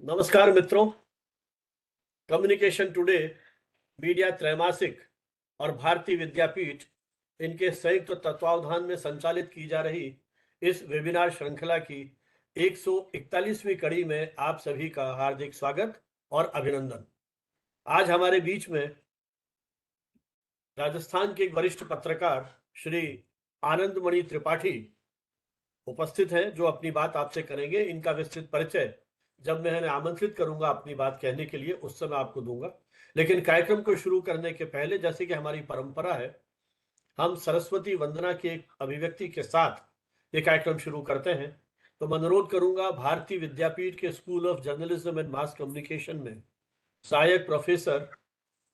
नमस्कार मित्रों। Communication today media त्रैमासिक और भारतीय विद्यापीठ इनके संयुक्त तत्वावधान में संचालित की जा रही इस वेबिनार श्रृंखला की 141वीं कड़ी में आप सभी का हार्दिक स्वागत और अभिनंदन। आज हमारे बीच में राजस्थान के एक वरिष्ठ पत्रकार श्री आनंदमणि त्रिपाठी उपस्थित हैं, जो अपनी बात आपसे करेंगे। इनका विस्तृत परिचय जब मैं इन्हें आमंत्रित करूंगा अपनी बात कहने के लिए, उस समय आपको दूंगा। लेकिन कार्यक्रम को शुरू करने के पहले, जैसे कि हमारी परंपरा है, हम सरस्वती वंदना की एक अभिव्यक्ति के साथ ये कार्यक्रम शुरू करते हैं। तो मैं अनुरोध करूंगा भारतीय विद्यापीठ के school of journalism and mass communication में सहायक प्रोफेसर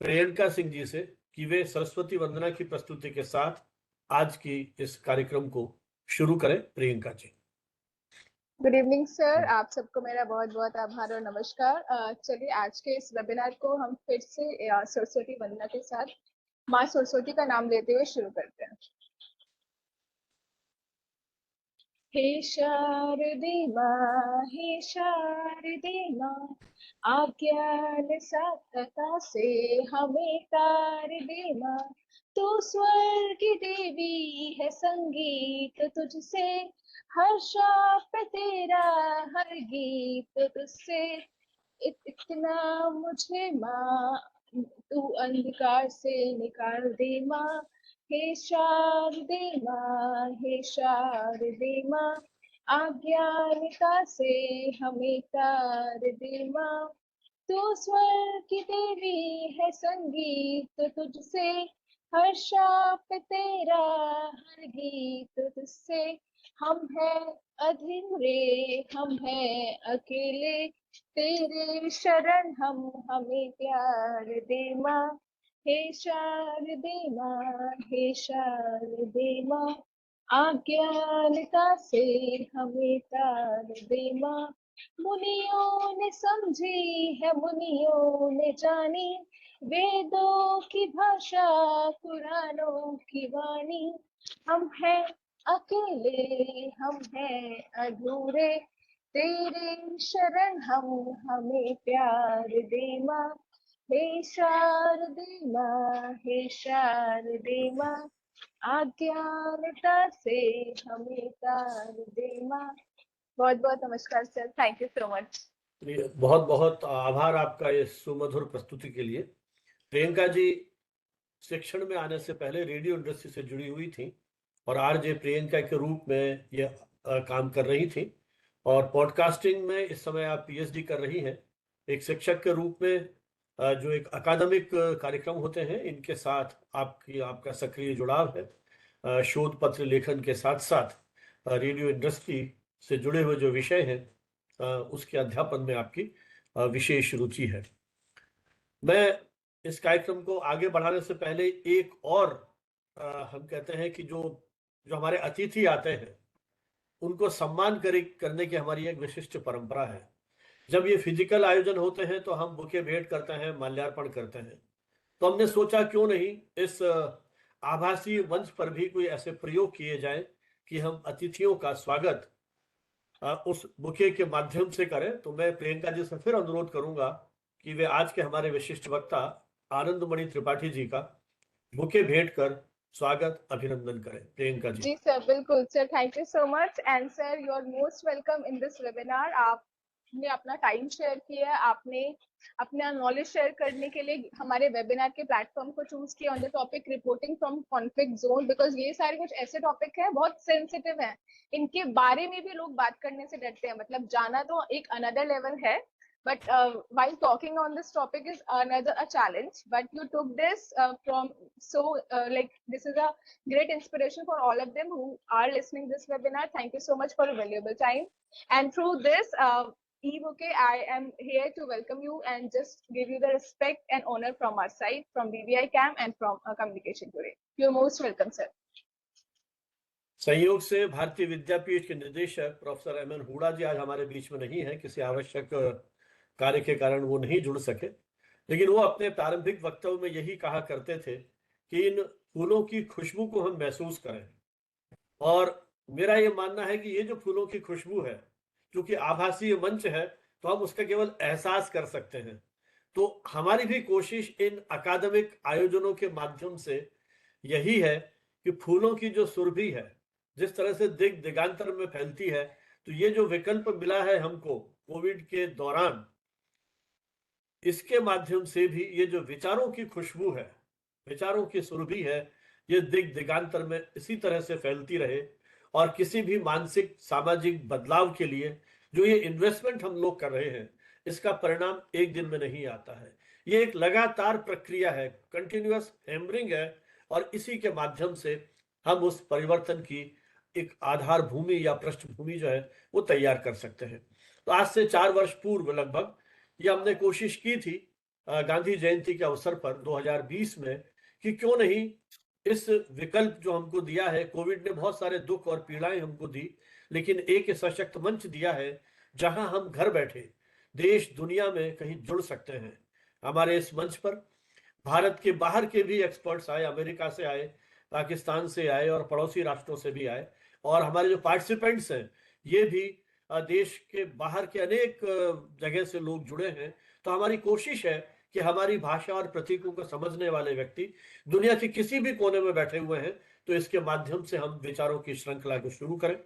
प्रियंका सिंह जी से कि वे सरस्वती वंदना की प्रस्तुति के साथ आज की इस कार्यक्रम को शुरू करें। प्रियंका जी। गुड इवनिंग सर, आप सबको मेरा बहुत बहुत आभार और नमस्कार। चलिए आज के इस वेबिनार को हम फिर से सरस्वती वंदना के साथ माँ सरस्वती का नाम लेते हुए शुरू करते हैं। हे शारदे माँ, हे शारदे माँ, आज्ञान सात्विकता से हमें तार दे माँ। तू स्वर्ग की देवी है, संगीत तुझसे, हर शाप तेरा, हर गीत तुझसे। इतना मुझे माँ, तू अंधकार से निकाल दे माँ। हे शारदे माँ, हे शारदे माँ, अज्ञानता से हमें तार दे माँ। तू स्वर्ग की देवी है, संगीत तुझसे, हर शाप तेरा, हर गीत तुझसे। हम हैं अधूरे, हम हैं अकेले, तेरे शरण हम, हमें प्यार दे माँ। हे शारदे माँ, हे शारदे माँ, अज्ञानता से हमें तार दे माँ। मुनियों ने समझी है, मुनियों ने जानी, वेदों की भाषा, पुराणों की वाणी। हम हैं अकेले, हम हैं अधूरे, तेरे शरण हम, हमें प्यार दे माँ। हे शारदे माँ, हे शारदे माँ, अज्ञानता से हमें तार दे माँ। बहुत बहुत नमस्कार sir, thank you so much. बहुत बहुत आभार आपका इस सुमधुर प्रस्तुति के लिए। प्रियंका जी शिक्षण में आने से पहले रेडियो इंडस्ट्री से जुड़ी हुई थी और आरजे प्रियंका के रूप में यह काम कर रही थी। और पॉडकास्टिंग में इस समय आप पीएचडी कर रही हैं। एक शिक्षक के रूप में जो एक अकादमिक कार्यक्रम होते हैं, इनके साथ आपका सक्रिय जुड़ाव है। शोध पत्र लेखन के साथ साथ रेडियो इंडस्ट्री से जुड़े हुए जो विषय हैं उसके अध्यापन में आपकी विशेष रुचि है। मैं इस कार्यक्रम को आगे बढ़ाने से पहले एक और हम कहते हैं कि जो जो हमारे अतिथि आते हैं उनको सम्मान करने की हमारी एक विशिष्ट परंपरा है। जब ये फिजिकल आयोजन होते हैं तो हम बुके भेंट करते हैं, माल्यार्पण करते हैं। तो हमने सोचा क्यों नहीं इस आभासी मंच पर भी कोई ऐसे प्रयोग किए जाए कि हम अतिथियों का स्वागत उस बुके के माध्यम से करें। तो मैं प्रियंका जी से फिर अनुरोध करूंगा कि वे आज के हमारे विशिष्ट वक्ता आनंदमणि त्रिपाठी जी का बुके भेंट कर स्वागत अभिनंदन करें। प्रियंका जी। जी सर, बिल्कुल sir, thank you so much. And sir, you are most welcome in this webinar. आपने अपना टाइम शेयर किया, आपने अपना नॉलेज शेयर करने के लिए हमारे वेबिनार के प्लेटफॉर्म को चूज किया on the topic reporting from conflict zone, because ये सारे कुछ ऐसे टॉपिक है बहुत सेंसिटिव है, इनके बारे में भी लोग बात करने से डरते हैं। मतलब जाना तो एक अनदर लेवल है, but while talking on this topic is another a challenge. But you took this from like this is a great inspiration for all of them who are listening this webinar. Thank you so much for your valuable time. And through this ebook, I am here to welcome you and just give you the respect and honor from our side, from BBI CAM and from Communication Today. You're most welcome, sir. संयोग से भारतीय विद्यापीठ के निदेशक professor M N Hooda जी आज हमारे बीच में नहीं है, किसी आवश्यक कार्य के कारण वो नहीं जुड़ सके। लेकिन वो अपने प्रारंभिक वक्तव्य में यही कहा करते थे कि इन फूलों की खुशबू को हम महसूस करें। और मेरा ये मानना है कि ये जो फूलों की खुशबू है, क्योंकि आभासी मंच है, तो हम उसका केवल एहसास कर सकते हैं। तो हमारी भी कोशिश इन अकादमिक आयोजनों के माध्यम से यही है कि फूलों की जो सुरभि है, जिस तरह से दिग दिगांतर में फैलती है, तो ये जो विकल्प मिला है हमको कोविड के दौरान, इसके माध्यम से भी ये जो विचारों की खुशबू है, विचारों की सुरभि है, ये दिग दिगांतर में इसी तरह से फैलती रहे। और किसी भी मानसिक सामाजिक बदलाव के लिए जो ये इन्वेस्टमेंट हम लोग कर रहे हैं, इसका परिणाम एक दिन में नहीं आता है। ये एक लगातार प्रक्रिया है, कंटिन्यूअस हैमरिंग है, और इसी के माध्यम से हम उस परिवर्तन की एक आधार भूमि या पृष्ठभूमि जो है वो तैयार कर सकते हैं। तो आज से 4 वर्ष पूर्व लगभग ये हमने कोशिश की थी गांधी जयंती के अवसर पर 2020 में, कि क्यों नहीं इस विकल्प जो हमको दिया है, कोविड ने बहुत सारे दुख और पीड़ाएं हमको दी, लेकिन एक सशक्त मंच दिया है जहां हम घर बैठे देश दुनिया में कहीं जुड़ सकते हैं। हमारे इस मंच पर भारत के बाहर के भी एक्सपर्ट्स आए, अमेरिका से आए, पाकिस्तान से आए और पड़ोसी राष्ट्रों से भी आए। और हमारे जो पार्टिसिपेंट्स हैं ये भी देश के बाहर के अनेक जगह से लोग जुड़े हैं। तो हमारी कोशिश है कि हमारी भाषा और प्रतीकों को समझने वाले व्यक्ति दुनिया के किसी भी कोने में बैठे हुए हैं, तो इसके माध्यम से हम विचारों की श्रृंखला को शुरू करें।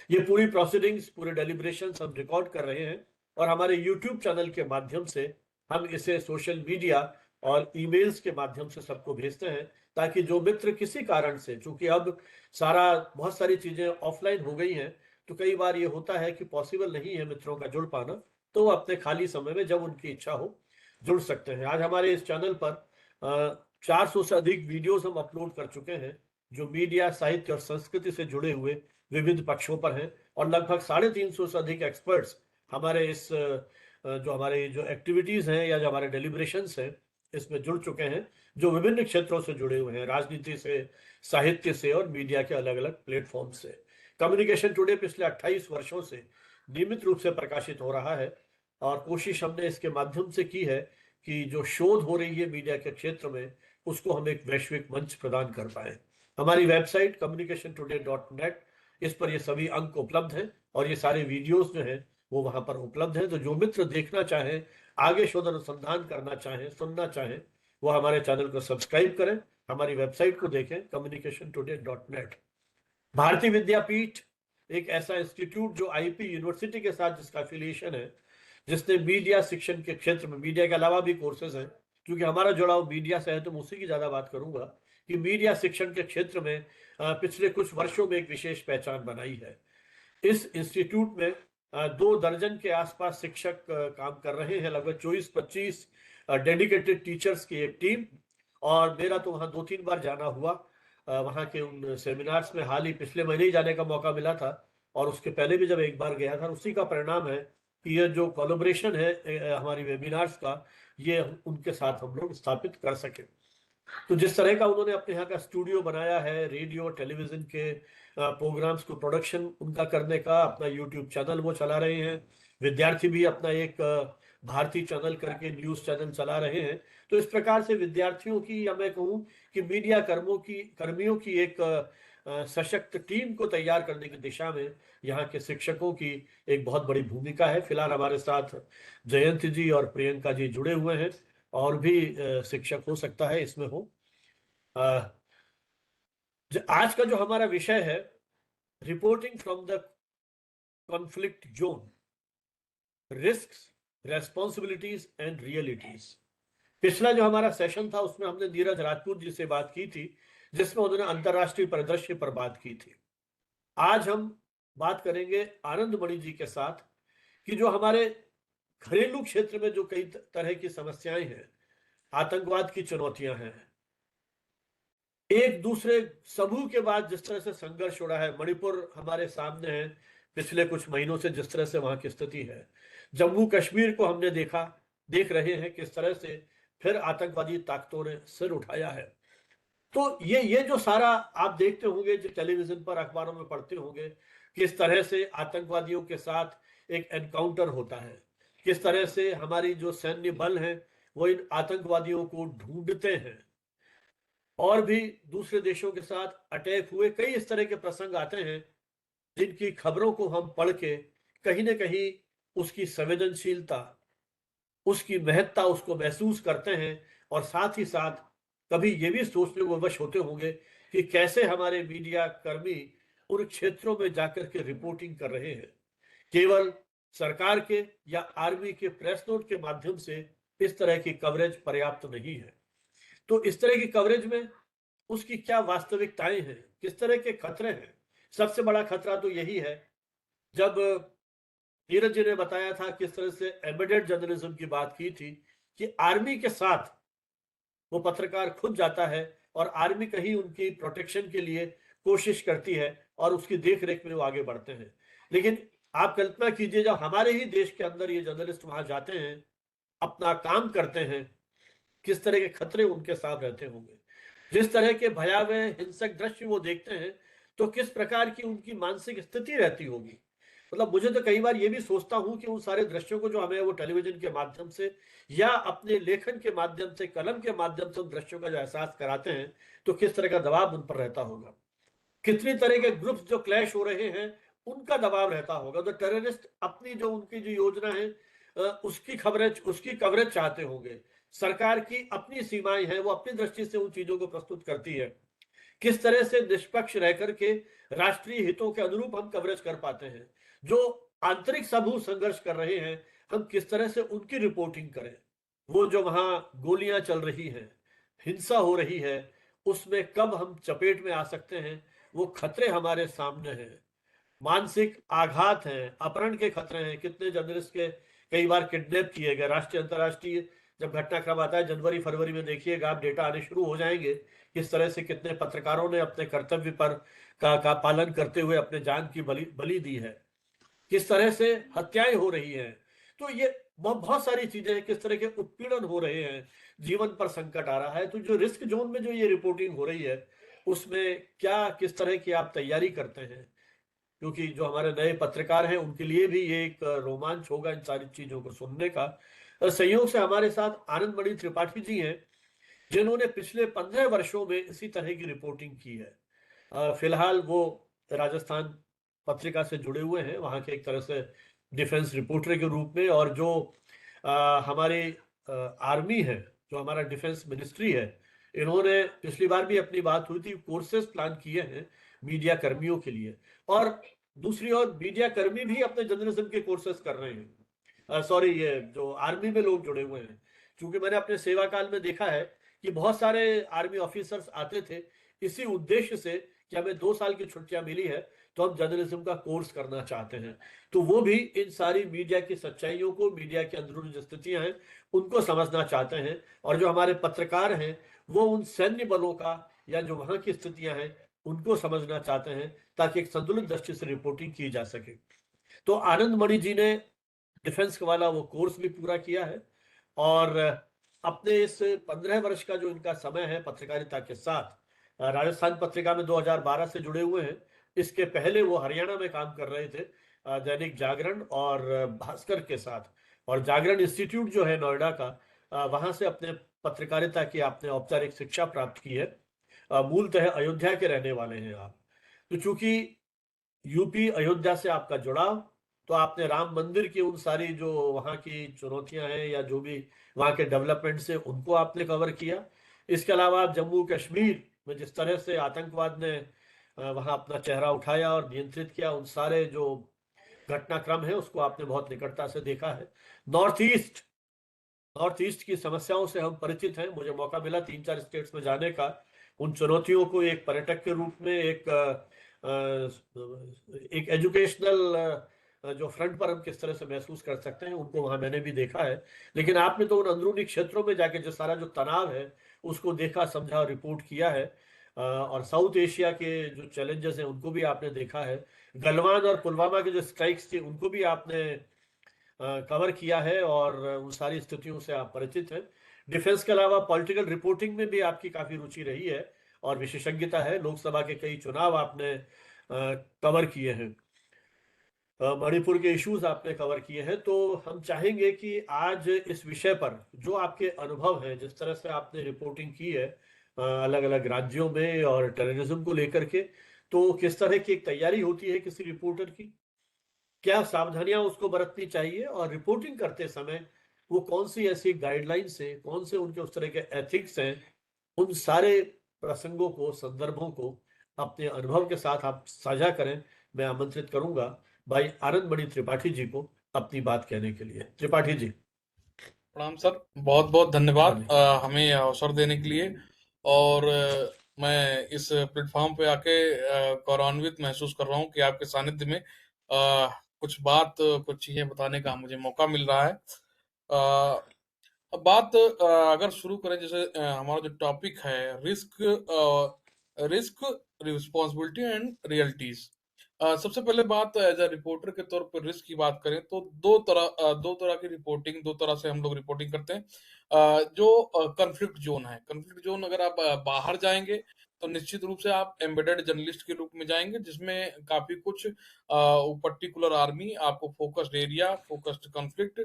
ये पूरी प्रोसीडिंग्स, पूरे डेलिब्रेशंस हम रिकॉर्ड कर रहे हैं और हमारे यूट्यूब चैनल के माध्यम से हम इसे सोशल मीडिया और ईमेल्स के माध्यम से सबको भेजते हैं, ताकि जो मित्र किसी कारण से, चूंकि अब बहुत सारी चीजें ऑफलाइन हो गई हैं, तो कई बार ये होता है कि पॉसिबल नहीं है मित्रों का जुड़ पाना, तो वो अपने खाली समय में जब उनकी इच्छा हो जुड़ सकते हैं। आज हमारे इस चैनल पर 400 से अधिक वीडियोस हम अपलोड कर चुके हैं, जो मीडिया, साहित्य और संस्कृति से जुड़े हुए विविध पक्षों पर हैं। और लगभग 350 से अधिक एक्सपर्ट्स हमारे इस जो हमारे जो एक्टिविटीज हैं या जो हमारे डेलिब्रेशंस हैं इसमें जुड़ चुके हैं, जो विभिन्न क्षेत्रों से जुड़े हुए हैं, राजनीति से, साहित्य से और मीडिया के अलग अलग प्लेटफॉर्म से। कम्युनिकेशन टुडे पिछले 28 वर्षों से नियमित रूप से प्रकाशित हो रहा है, और कोशिश हमने इसके माध्यम से की है कि जो शोध हो रही है मीडिया के क्षेत्र में, उसको हम एक वैश्विक मंच प्रदान कर पाए। हमारी वेबसाइट communicationtoday.net, इस पर ये सभी अंक उपलब्ध हैं और ये सारे वीडियोस जो हैं वो वहां पर उपलब्ध हैं। तो जो मित्र देखना चाहें, आगे शोध अनुसंधान करना चाहें, सुनना चाहें, वो हमारे चैनल को सब्सक्राइब करें, हमारी वेबसाइट को देखें communicationtoday.net। भारतीय विद्यापीठ एक ऐसा इंस्टीट्यूट जो आईपी यूनिवर्सिटी के साथ जिसका एफिलिएशन है, जिसने मीडिया शिक्षण के क्षेत्र में, मीडिया के अलावा भी कोर्सेज हैं, क्योंकि हमारा जुड़ाव मीडिया से है तो मैं उसी की ज्यादा बात करूंगा, कि मीडिया शिक्षण के क्षेत्र में पिछले कुछ वर्षों में एक विशेष पहचान बनाई है। इस इंस्टीट्यूट में 2 दर्जन के आसपास शिक्षक काम कर रहे हैं, लगभग 24-25 डेडिकेटेड टीचर्स की एक टीम। और मेरा तो वहाँ 2-3 बार जाना हुआ, वहाँ के उन सेमिनार्स में। हाल ही पिछले महीने ही जाने का मौका मिला था, और उसके पहले भी जब एक बार गया था। उसी का परिणाम है कि ये जो कोलैबोरेशन है हमारी वेबिनार्स का, ये उनके साथ हम लोग स्थापित कर सके। तो जिस तरह का उन्होंने अपने यहाँ का स्टूडियो बनाया है, रेडियो टेलीविजन के प्रोग्राम्स को प्रोडक्शन उनका करने का, अपना यूट्यूब चैनल वो चला रहे हैं, विद्यार्थी भी अपना एक भारती चैनल करके न्यूज चैनल चला रहे हैं। तो इस प्रकार से विद्यार्थियों की, या मैं कहूँ कि मीडिया कर्मियों की एक सशक्त टीम को तैयार करने की दिशा में यहाँ के शिक्षकों की एक बहुत बड़ी भूमिका है। फिलहाल हमारे साथ जयंत जी और प्रियंका जी जुड़े हुए हैं, और भी शिक्षक हो सकता है इसमें हो। आज का जो हमारा विषय है, reporting from the conflict zone, risks, responsibilities and realities. पिछला जो हमारा सेशन था उसमें हमने नीरज राजपूत जी से बात की थी, जिसमें उन्होंने अंतरराष्ट्रीय परिदृश्य पर बात की थी। आज हम बात करेंगे आनंद मणि जी के साथ, कि जो हमारे घरेलू क्षेत्र में जो कई तरह की समस्याएं हैं, आतंकवाद की चुनौतियां हैं, एक दूसरे समूह के बाद जिस तरह से संघर्ष हो रहा है, मणिपुर हमारे सामने है पिछले कुछ महीनों से, जिस तरह से वहां की स्थिति है, जम्मू कश्मीर को हमने देख रहे हैं किस तरह से फिर आतंकवादी ताकतों ने सिर उठाया है। तो ये जो सारा आप देखते होंगे, जो टेलीविजन पर, अखबारों में पढ़ते होंगे, किस तरह से आतंकवादियों के साथ एक एनकाउंटर होता है, किस तरह से हमारी जो सैन्य बल है वो इन आतंकवादियों को ढूंढते हैं, और भी दूसरे देशों के साथ अटैक हुए, कई इस तरह के प्रसंग आते हैं जिनकी खबरों को हम पढ़ के कहीं ना कहीं उसकी संवेदनशीलता, उसकी महत्ता उसको महसूस करते हैं, और साथ ही साथ कभी ये भी सोचने को वश होते होंगे कि कैसे हमारे मीडिया कर्मी उन क्षेत्रों में जाकर के रिपोर्टिंग कर रहे हैं। केवल सरकार के या आर्मी के प्रेस नोट के माध्यम से इस तरह की कवरेज पर्याप्त नहीं है। तो इस तरह की कवरेज में उसकी क्या वास्तविकताएं हैं, किस तरह के खतरे हैं? सबसे बड़ा खतरा तो यही है, जब नीरज जी ने बताया था किस तरह से एम्बेडेड जर्नलिज्म की बात की थी, कि आर्मी के साथ वो पत्रकार खुद जाता है और आर्मी कहीं उनकी प्रोटेक्शन के लिए कोशिश करती है और उसकी देख रेख में वो आगे बढ़ते हैं। लेकिन आप कल्पना कीजिए, जब हमारे ही देश के अंदर ये जर्नलिस्ट वहां जाते हैं, अपना काम करते हैं, किस तरह के खतरे उनके साथ रहते होंगे, जिस तरह के भयावह हिंसक दृश्य वो देखते हैं, तो किस प्रकार की उनकी मानसिक स्थिति रहती होगी। मतलब मुझे तो कई बार ये भी सोचता हूं कि उन सारे दृश्यों को जो हमें वो टेलीविजन के माध्यम से या अपने लेखन के माध्यम से, कलम के माध्यम से उन दृश्यों का जो एहसास कराते हैं, तो किस तरह का दबाव उन पर रहता होगा। कितनी तरह के ग्रुप्स जो क्लैश हो रहे हैं, उनका दबाव रहता होगा। तो टेररिस्ट अपनी जो उनकी जो योजना है, उसकी कवरेज चाहते होंगे। सरकार की अपनी सीमाएं हैं, वो अपनी दृष्टि से उन चीजों को प्रस्तुत करती है। किस तरह से निष्पक्ष रह करके राष्ट्रीय हितों के अनुरूप हम कवरेज कर पाते हैं। जो आंतरिक समूह संघर्ष कर रहे हैं, हम किस तरह से उनकी रिपोर्टिंग करें। वो जो वहां गोलियां चल रही हैं, हिंसा हो रही है, उसमें कब हम चपेट में आ सकते हैं, वो खतरे हमारे सामने हैं। मानसिक आघात हैं, अपहरण के खतरे हैं। कितने जर्नलिस्ट के कई बार किडनैप किए गए। राष्ट्रीय अंतर्राष्ट्रीय जब घटनाक्रम आता है जनवरी फरवरी में, देखिएगा आप, डेटा आने शुरू हो जाएंगे, किस तरह से कितने पत्रकारों ने अपने कर्तव्य पर का पालन करते हुए अपने जान की बलि दी है, किस तरह से हत्याएं हो रही हैं। तो ये बहुत सारी चीजें हैं, किस तरह के उत्पीड़न हो रहे हैं, जीवन पर संकट आ रहा है। तो जो रिस्क जोन में जो ये रिपोर्टिंग हो रही है, उसमें क्या किस तरह की आप तैयारी करते हैं? क्योंकि जो हमारे नए पत्रकार हैं, उनके लिए भी ये एक रोमांच होगा इन सारी चीजों को सुनने का। संयोग से हमारे साथ आनंद मणि त्रिपाठी जी हैं, जिन्होंने पिछले 15 वर्षों में इसी तरह की रिपोर्टिंग की है। फिलहाल वो राजस्थान पत्रिका से जुड़े हुए हैं, वहाँ के एक तरह से डिफेंस रिपोर्टर के रूप में। और जो हमारी आर्मी है, जो हमारा डिफेंस मिनिस्ट्री है, इन्होंने पिछली बार भी अपनी बात हुई थी, कोर्सेज प्लान किए हैं मीडिया कर्मियों के लिए। और दूसरी ओर मीडिया कर्मी भी अपने जर्नलिज्म के कोर्सेज कर रहे हैं। सॉरी, ये जो आर्मी में लोग जुड़े हुए हैं, क्योंकि मैंने अपने सेवा काल में देखा है कि बहुत सारे आर्मी ऑफिसर्स आते थे इसी उद्देश्य से कि हमें 2 साल की छुट्टियां मिली है, तो हम जर्नलिज्म का कोर्स करना चाहते हैं। तो वो भी इन सारी मीडिया की सच्चाइयों को, मीडिया की अंदरूनी जो स्थितियां हैं, उनको समझना चाहते हैं। और जो हमारे पत्रकार हैं, वो उन सैन्य बलों का या जो वहां की स्थितियां हैं, उनको समझना चाहते हैं, ताकि एक संतुलित दृष्टि से रिपोर्टिंग की जा सके। तो आनंद मणि जी ने डिफेंस वाला वो कोर्स भी पूरा किया है, और अपने इस 15 वर्ष का जो इनका समय है पत्रकारिता के साथ, राजस्थान पत्रिका में 2012 से जुड़े हुए हैं। इसके पहले वो हरियाणा में काम कर रहे थे, दैनिक जागरण और भास्कर के साथ। और जागरण इंस्टीट्यूट जो है नोएडा का, वहां से अपने पत्रकारिता की आपने औपचारिक शिक्षा प्राप्त की है। मूलतः अयोध्या के रहने वाले हैं आप। तो चूंकि यूपी अयोध्या से आपका जुड़ाव, तो आपने राम मंदिर की उन सारी जो वहाँ की चुनौतियां हैं या जो भी वहाँ के डेवलपमेंट्स हैं, उनको आपने कवर किया। इसके अलावा आप जम्मू कश्मीर में जिस तरह से आतंकवाद ने वहाँ अपना चेहरा उठाया और नियंत्रित किया, उन सारे जो घटनाक्रम है उसको आपने बहुत निकटता से देखा है। नॉर्थ ईस्ट नॉर्थ ईस्ट की समस्याओं से हम परिचित हैं। मुझे मौका मिला 3-4 स्टेट्स में जाने का। उन चुनौतियों को एक पर्यटक के रूप में, एक एजुकेशनल जो फ्रंट पर हम किस तरह से महसूस कर सकते हैं, उनको वहां मैंने भी देखा है। लेकिन आपने तो उन अंदरूनी क्षेत्रों में जाके जो सारा जो तनाव है उसको देखा, समझा और रिपोर्ट किया है। और साउथ एशिया के जो चैलेंजेस हैं उनको भी आपने देखा है। गलवान और पुलवामा के जो स्ट्राइक्स थी उनको भी आपने कवर किया है, और उन सारी स्थितियों से आप परिचित हैं। डिफेंस के अलावा पॉलिटिकल रिपोर्टिंग में भी आपकी काफी रुचि रही है और विशेषज्ञता है। लोकसभा के कई चुनाव आपने कवर किए हैं, मणिपुर के इश्यूज आपने कवर किए हैं। तो हम चाहेंगे कि आज इस विषय पर जो आपके अनुभव हैं, जिस तरह से आपने रिपोर्टिंग की है अलग अलग राज्यों में और टेररिज्म को लेकर के, तो किस तरह की एक तैयारी होती है किसी रिपोर्टर की? क्या सावधानियां उसको बरतनी चाहिए, और रिपोर्टिंग करते समय वो कौन सी ऐसी गाइडलाइंस है, कौन से उनके उस तरह के एथिक्स हैं, उन सारे प्रसंगों को, संदर्भों को अपने अनुभव के साथ आप साझा करें। मैं आमंत्रित करूंगा भाई आनंदमणि त्रिपाठी जी को अपनी बात कहने के लिए। त्रिपाठी जी। प्रणाम सर, बहुत बहुत धन्यवाद हाँ हमें यह अवसर देने के लिए। और मैं इस प्लेटफॉर्म पे आके गौरवान्वित महसूस कर रहा हूँ कि आपके सानिध्य में कुछ चीजें बताने का मुझे मौका मिल रहा है। अब बात अगर शुरू करें, जैसे हमारा जो टॉपिक है, risk risk responsibility and realities. सबसे पहले बात, एज अ रिपोर्टर के तौर पर रिस्क की बात करें तो दो तरह की रिपोर्टिंग, दो तरह से हम लोग रिपोर्टिंग करते हैं। जो कन्फ्लिक्ट जोन है, कन्फ्लिक्ट जोन अगर आप बाहर जाएंगे तो निश्चित रूप से आप एम्बेडेड जर्नलिस्ट के रूप में जाएंगे, जिसमें काफी कुछ पर्टिकुलर आर्मी आपको फोकस्ड एरिया, फोकस्ड कॉन्फ्लिक्ट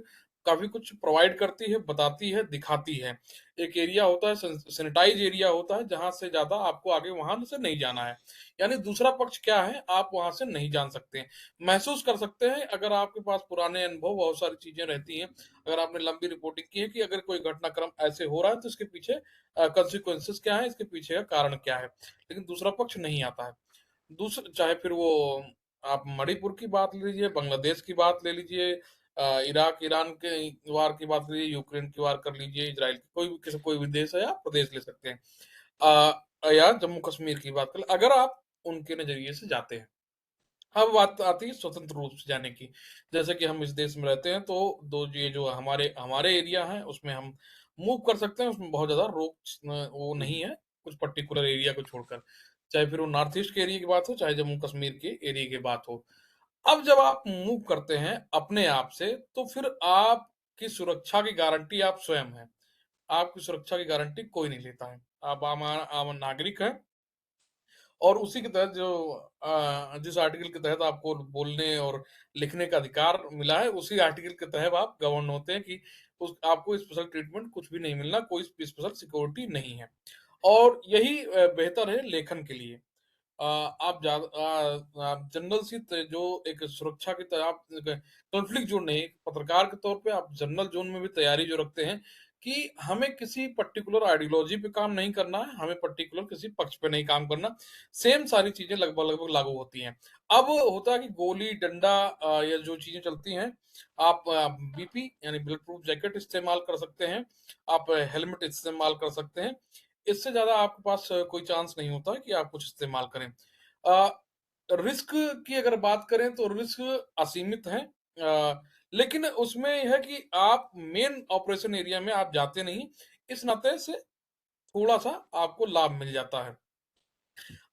काफी कुछ प्रोवाइड करती है, बताती है, दिखाती है। एक एरिया होता है, सैनिटाइज एरिया होता है, जहां से ज्यादा आपको आगे वहां से नहीं जाना है। यानी दूसरा पक्ष क्या है, आप वहां से नहीं जान सकते हैं, महसूस कर सकते हैं अगर आपके पास पुराने अनुभव, बहुत सारी चीजें रहती हैं। अगर आपने लंबी रिपोर्टिंग की है कि अगर कोई घटनाक्रम ऐसे हो रहा है तो इसके पीछे कंसिक्वेंसेस क्या है, इसके पीछे का कारण क्या है, लेकिन दूसरा पक्ष नहीं आता है। दूसरा, चाहे फिर वो आप मणिपुर की बात ले लीजिए, बांग्लादेश की बात ले लीजिए, इराक ईरान के वार की बात लीजिए, यूक्रेन की वार कर लीजिए, इजराइल की, कोई भी देश है या प्रदेश ले सकते हैं, या जम्मू कश्मीर की बात कर, अगर आप उनके नजरिए से जाते हैं। अब बात आती है स्वतंत्र रूप से जाने की। जैसे कि हम इस देश में रहते हैं, तो दो ये जो हमारे हमारे एरिया है उसमें हम मूव कर सकते हैं, उसमें बहुत ज्यादा रोक वो नहीं है, कुछ पर्टिकुलर एरिया को छोड़कर, चाहे फिर वो नॉर्थ ईस्ट के एरिया की बात हो, चाहे जम्मू कश्मीर के एरिया की बात हो। अब जब आप मूव करते हैं अपने आप से, तो फिर आपकी सुरक्षा की गारंटी आप स्वयं हैं। आपकी सुरक्षा की गारंटी कोई नहीं लेता है। आप आम नागरिक हैं, और उसी के तहत जो जिस आर्टिकल के तहत आपको बोलने और लिखने का अधिकार मिला है, उसी आर्टिकल के तहत आप गवर्न होते हैं कि उस आपको स्पेशल ट्रीटमेंट कुछ भी नहीं मिलना, कोई स्पेशल सिक्योरिटी नहीं है। और यही बेहतर है लेखन के लिए। आप जनरल सी जो एक सुरक्षा की तरह आप कॉन्फ्लिक्ट जोन नहीं, पत्रकार के तौर पे आप जनरल जोन में भी तैयारी जो रखते हैं कि हमें किसी पर्टिकुलर आइडियोलॉजी पे काम नहीं करना है, हमें पर्टिकुलर किसी पक्ष पे नहीं काम करना, सेम सारी चीजें लगभग लगभग लागू होती हैं। अब होता है कि गोली डंडा या जो चीजें चलती हैं, आप बीपी यानी बुलेट प्रूफ जैकेट इस्तेमाल कर सकते हैं, आप हेलमेट इस्तेमाल कर सकते हैं, इससे ज्यादा आपके पास कोई चांस नहीं होता कि आप कुछ इस्तेमाल करें। रिस्क की अगर बात करें तो रिस्क असीमित है, लेकिन उसमें यह है कि आप मेन ऑपरेशन एरिया में आप जाते नहीं, इस नाते से थोड़ा सा आपको लाभ मिल जाता है।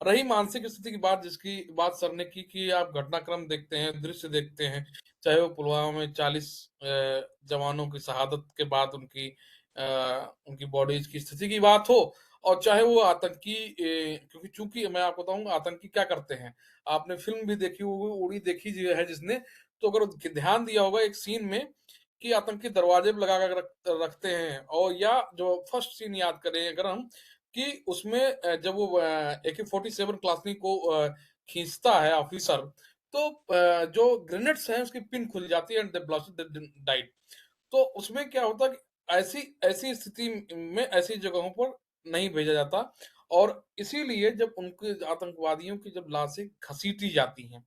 रही मानसिक स्थिति की बात, जिसकी बात सर ने की कि आप घटनाक्रम देखते हैं, दृश्य देखते हैं, चाहे वो पुलवामा में 40 जवानों की शहादत के बाद उनकी बॉडीज की स्थिति की बात हो, और चाहे वो आतंकी क्योंकि चूंकि मैं आपको बताऊंगा आतंकी क्या करते हैं। आपने फिल्म भी देखी होगी, उड़ी देखी है जिसने, तो अगर ध्यान दिया होगा एक सीन में कि आतंकी दरवाजे पे लगा कर रखते हैं, और या जो फर्स्ट सीन याद करें अगर हम, कि उसमें जब वो AK-47 क्लासनी को खींचता है ऑफिसर, तो जो ग्रेनेड्स हैं उसकी पिन खुल जाती है and they blasted, they died. तो उसमें क्या होता है कि ऐसी ऐसी स्थिति में ऐसी जगहों पर नहीं भेजा जाता, और इसीलिए जब उनके आतंकवादियों की जब लाशें घसीटी जाती हैं,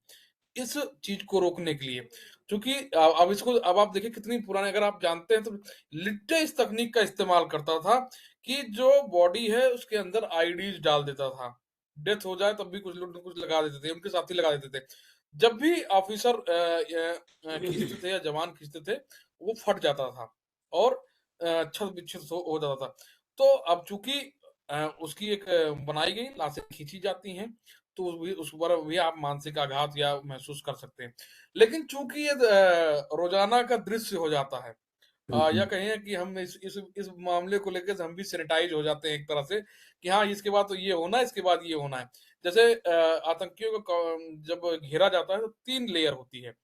इस चीज को रोकने के लिए, क्योंकि अब इसको, अब आप देखिए कितनी पुराने, अगर आप जानते हैं तो लिट्टे इस तकनीक का इस्तेमाल करता था कि जो बॉडी है उसके अंदर आईडीज डाल देता था, डेथ हो जाए तब भी कुछ लोग कुछ लगा देते थे, उनके साथी लगा देते थे। जब भी ऑफिसर खींचते थे या जवान खींचते थे, वो फट जाता था और छत विच्छेद हो जाता था। तो अब चूंकि उसकी एक बनाई गई लाशें खींची जाती हैं, तो उस पर भी आप मानसिक आघात या महसूस कर सकते हैं। लेकिन चूंकि ये रोजाना का दृश्य हो जाता है, या कहें कि हम इस मामले को लेकर हम भी सैनिटाइज हो जाते हैं एक तरह से, कि हाँ इसके बाद तो ये होना है, इसके बाद ये होना है। जैसे आतंकियों को जब घेरा जाता है तो 3 लेयर होती है।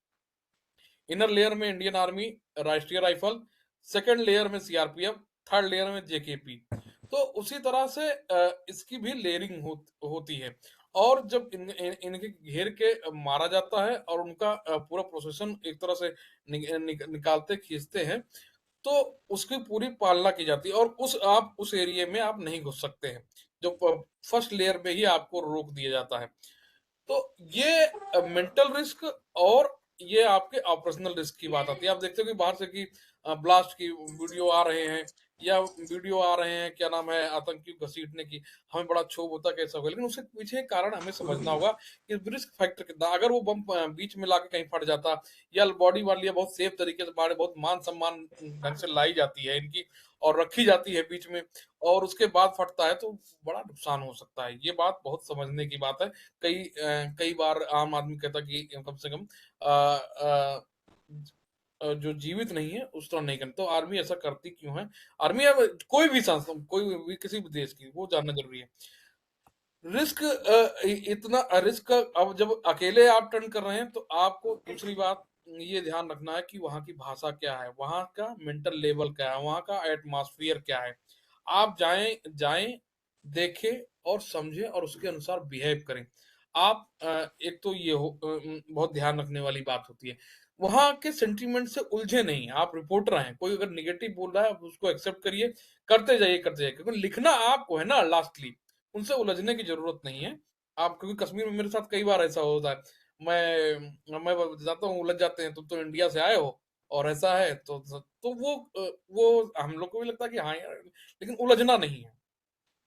इनर लेयर में इंडियन आर्मी, राष्ट्रीय राइफल, सेकंड लेयर में सीआरपीएफ, थर्ड लेयर में जेकेपी। तो उसी तरह से इसकी भी लेयरिंग होती है। और जब इनके घेर के मारा जाता है और उनका पूरा प्रोसेशन एक तरह से निकालते खींचते हैं, तो उसकी पूरी पालना की जाती है और उस एरिया में आप नहीं घुस सकते हैं, जो फर्स्ट लेयर में ही आपको रोक दिया जाता है। तो ये मेंटल रिस्क और ये आपके ऑपरेशनल रिस्क की बात आती है। आप देखते हो कि बाहर से कि ब्लास्ट की वीडियो आ रहे हैं या वीडियो आ रहे हैं, क्या नाम है, आतंकी को घसीटने की, हमें बड़ा क्षोभ होता है कैसा होगा, लेकिन उसके पीछे एक कारण हमें समझना होगा कि रिस्क फैक्टर कितना। अगर वो बम बीच में लाके कहीं फट जाता या बॉडी वाली बहुत सेफ तरीके से बाहर बहुत मान सम्मान ढंग से लाई जाती है इनकी और रखी जाती है बीच में, और उसके बाद फटता है, तो बड़ा नुकसान हो सकता है। ये बात बहुत समझने की बात है। कई बार आम आदमी कहता कि कम से कम जो जीवित नहीं है उस तरह नहीं करते, तो आर्मी ऐसा करती क्यों है? आर्मी अब कोई भी संस्था, कोई भी किसी भी देश की, वो जानना जरूरी है। रिस्क इतना रिस्क, अब जब अकेले आप टर्न कर रहे हैं तो आपको दूसरी बात ये ध्यान रखना है कि वहां की भाषा क्या है, वहां का मेंटल लेवल क्या है, वहां का एटमॉस्फेयर क्या है। आप जाएं जाएं, देखें और समझें और उसके अनुसार बिहेव करें। आप एक तो ये बहुत ध्यान रखने वाली बात होती है, वहां के सेंटीमेंट से उलझे नहीं। आप रिपोर्टर हैं, कोई अगर निगेटिव बोल रहा है आप उसको एक्सेप्ट करिए, करते जाइए, क्योंकि लिखना आपको है ना लास्टली, उनसे उलझने की जरूरत नहीं है। आप, क्योंकि कश्मीर में मेरे साथ कई बार ऐसा होता है, मैं जाता हूँ, उलझ जाते हैं, तुम तो इंडिया से आए हो और ऐसा है, तो वो हम लोग को भी लगता है कि हाँ यार, लेकिन उलझना नहीं है।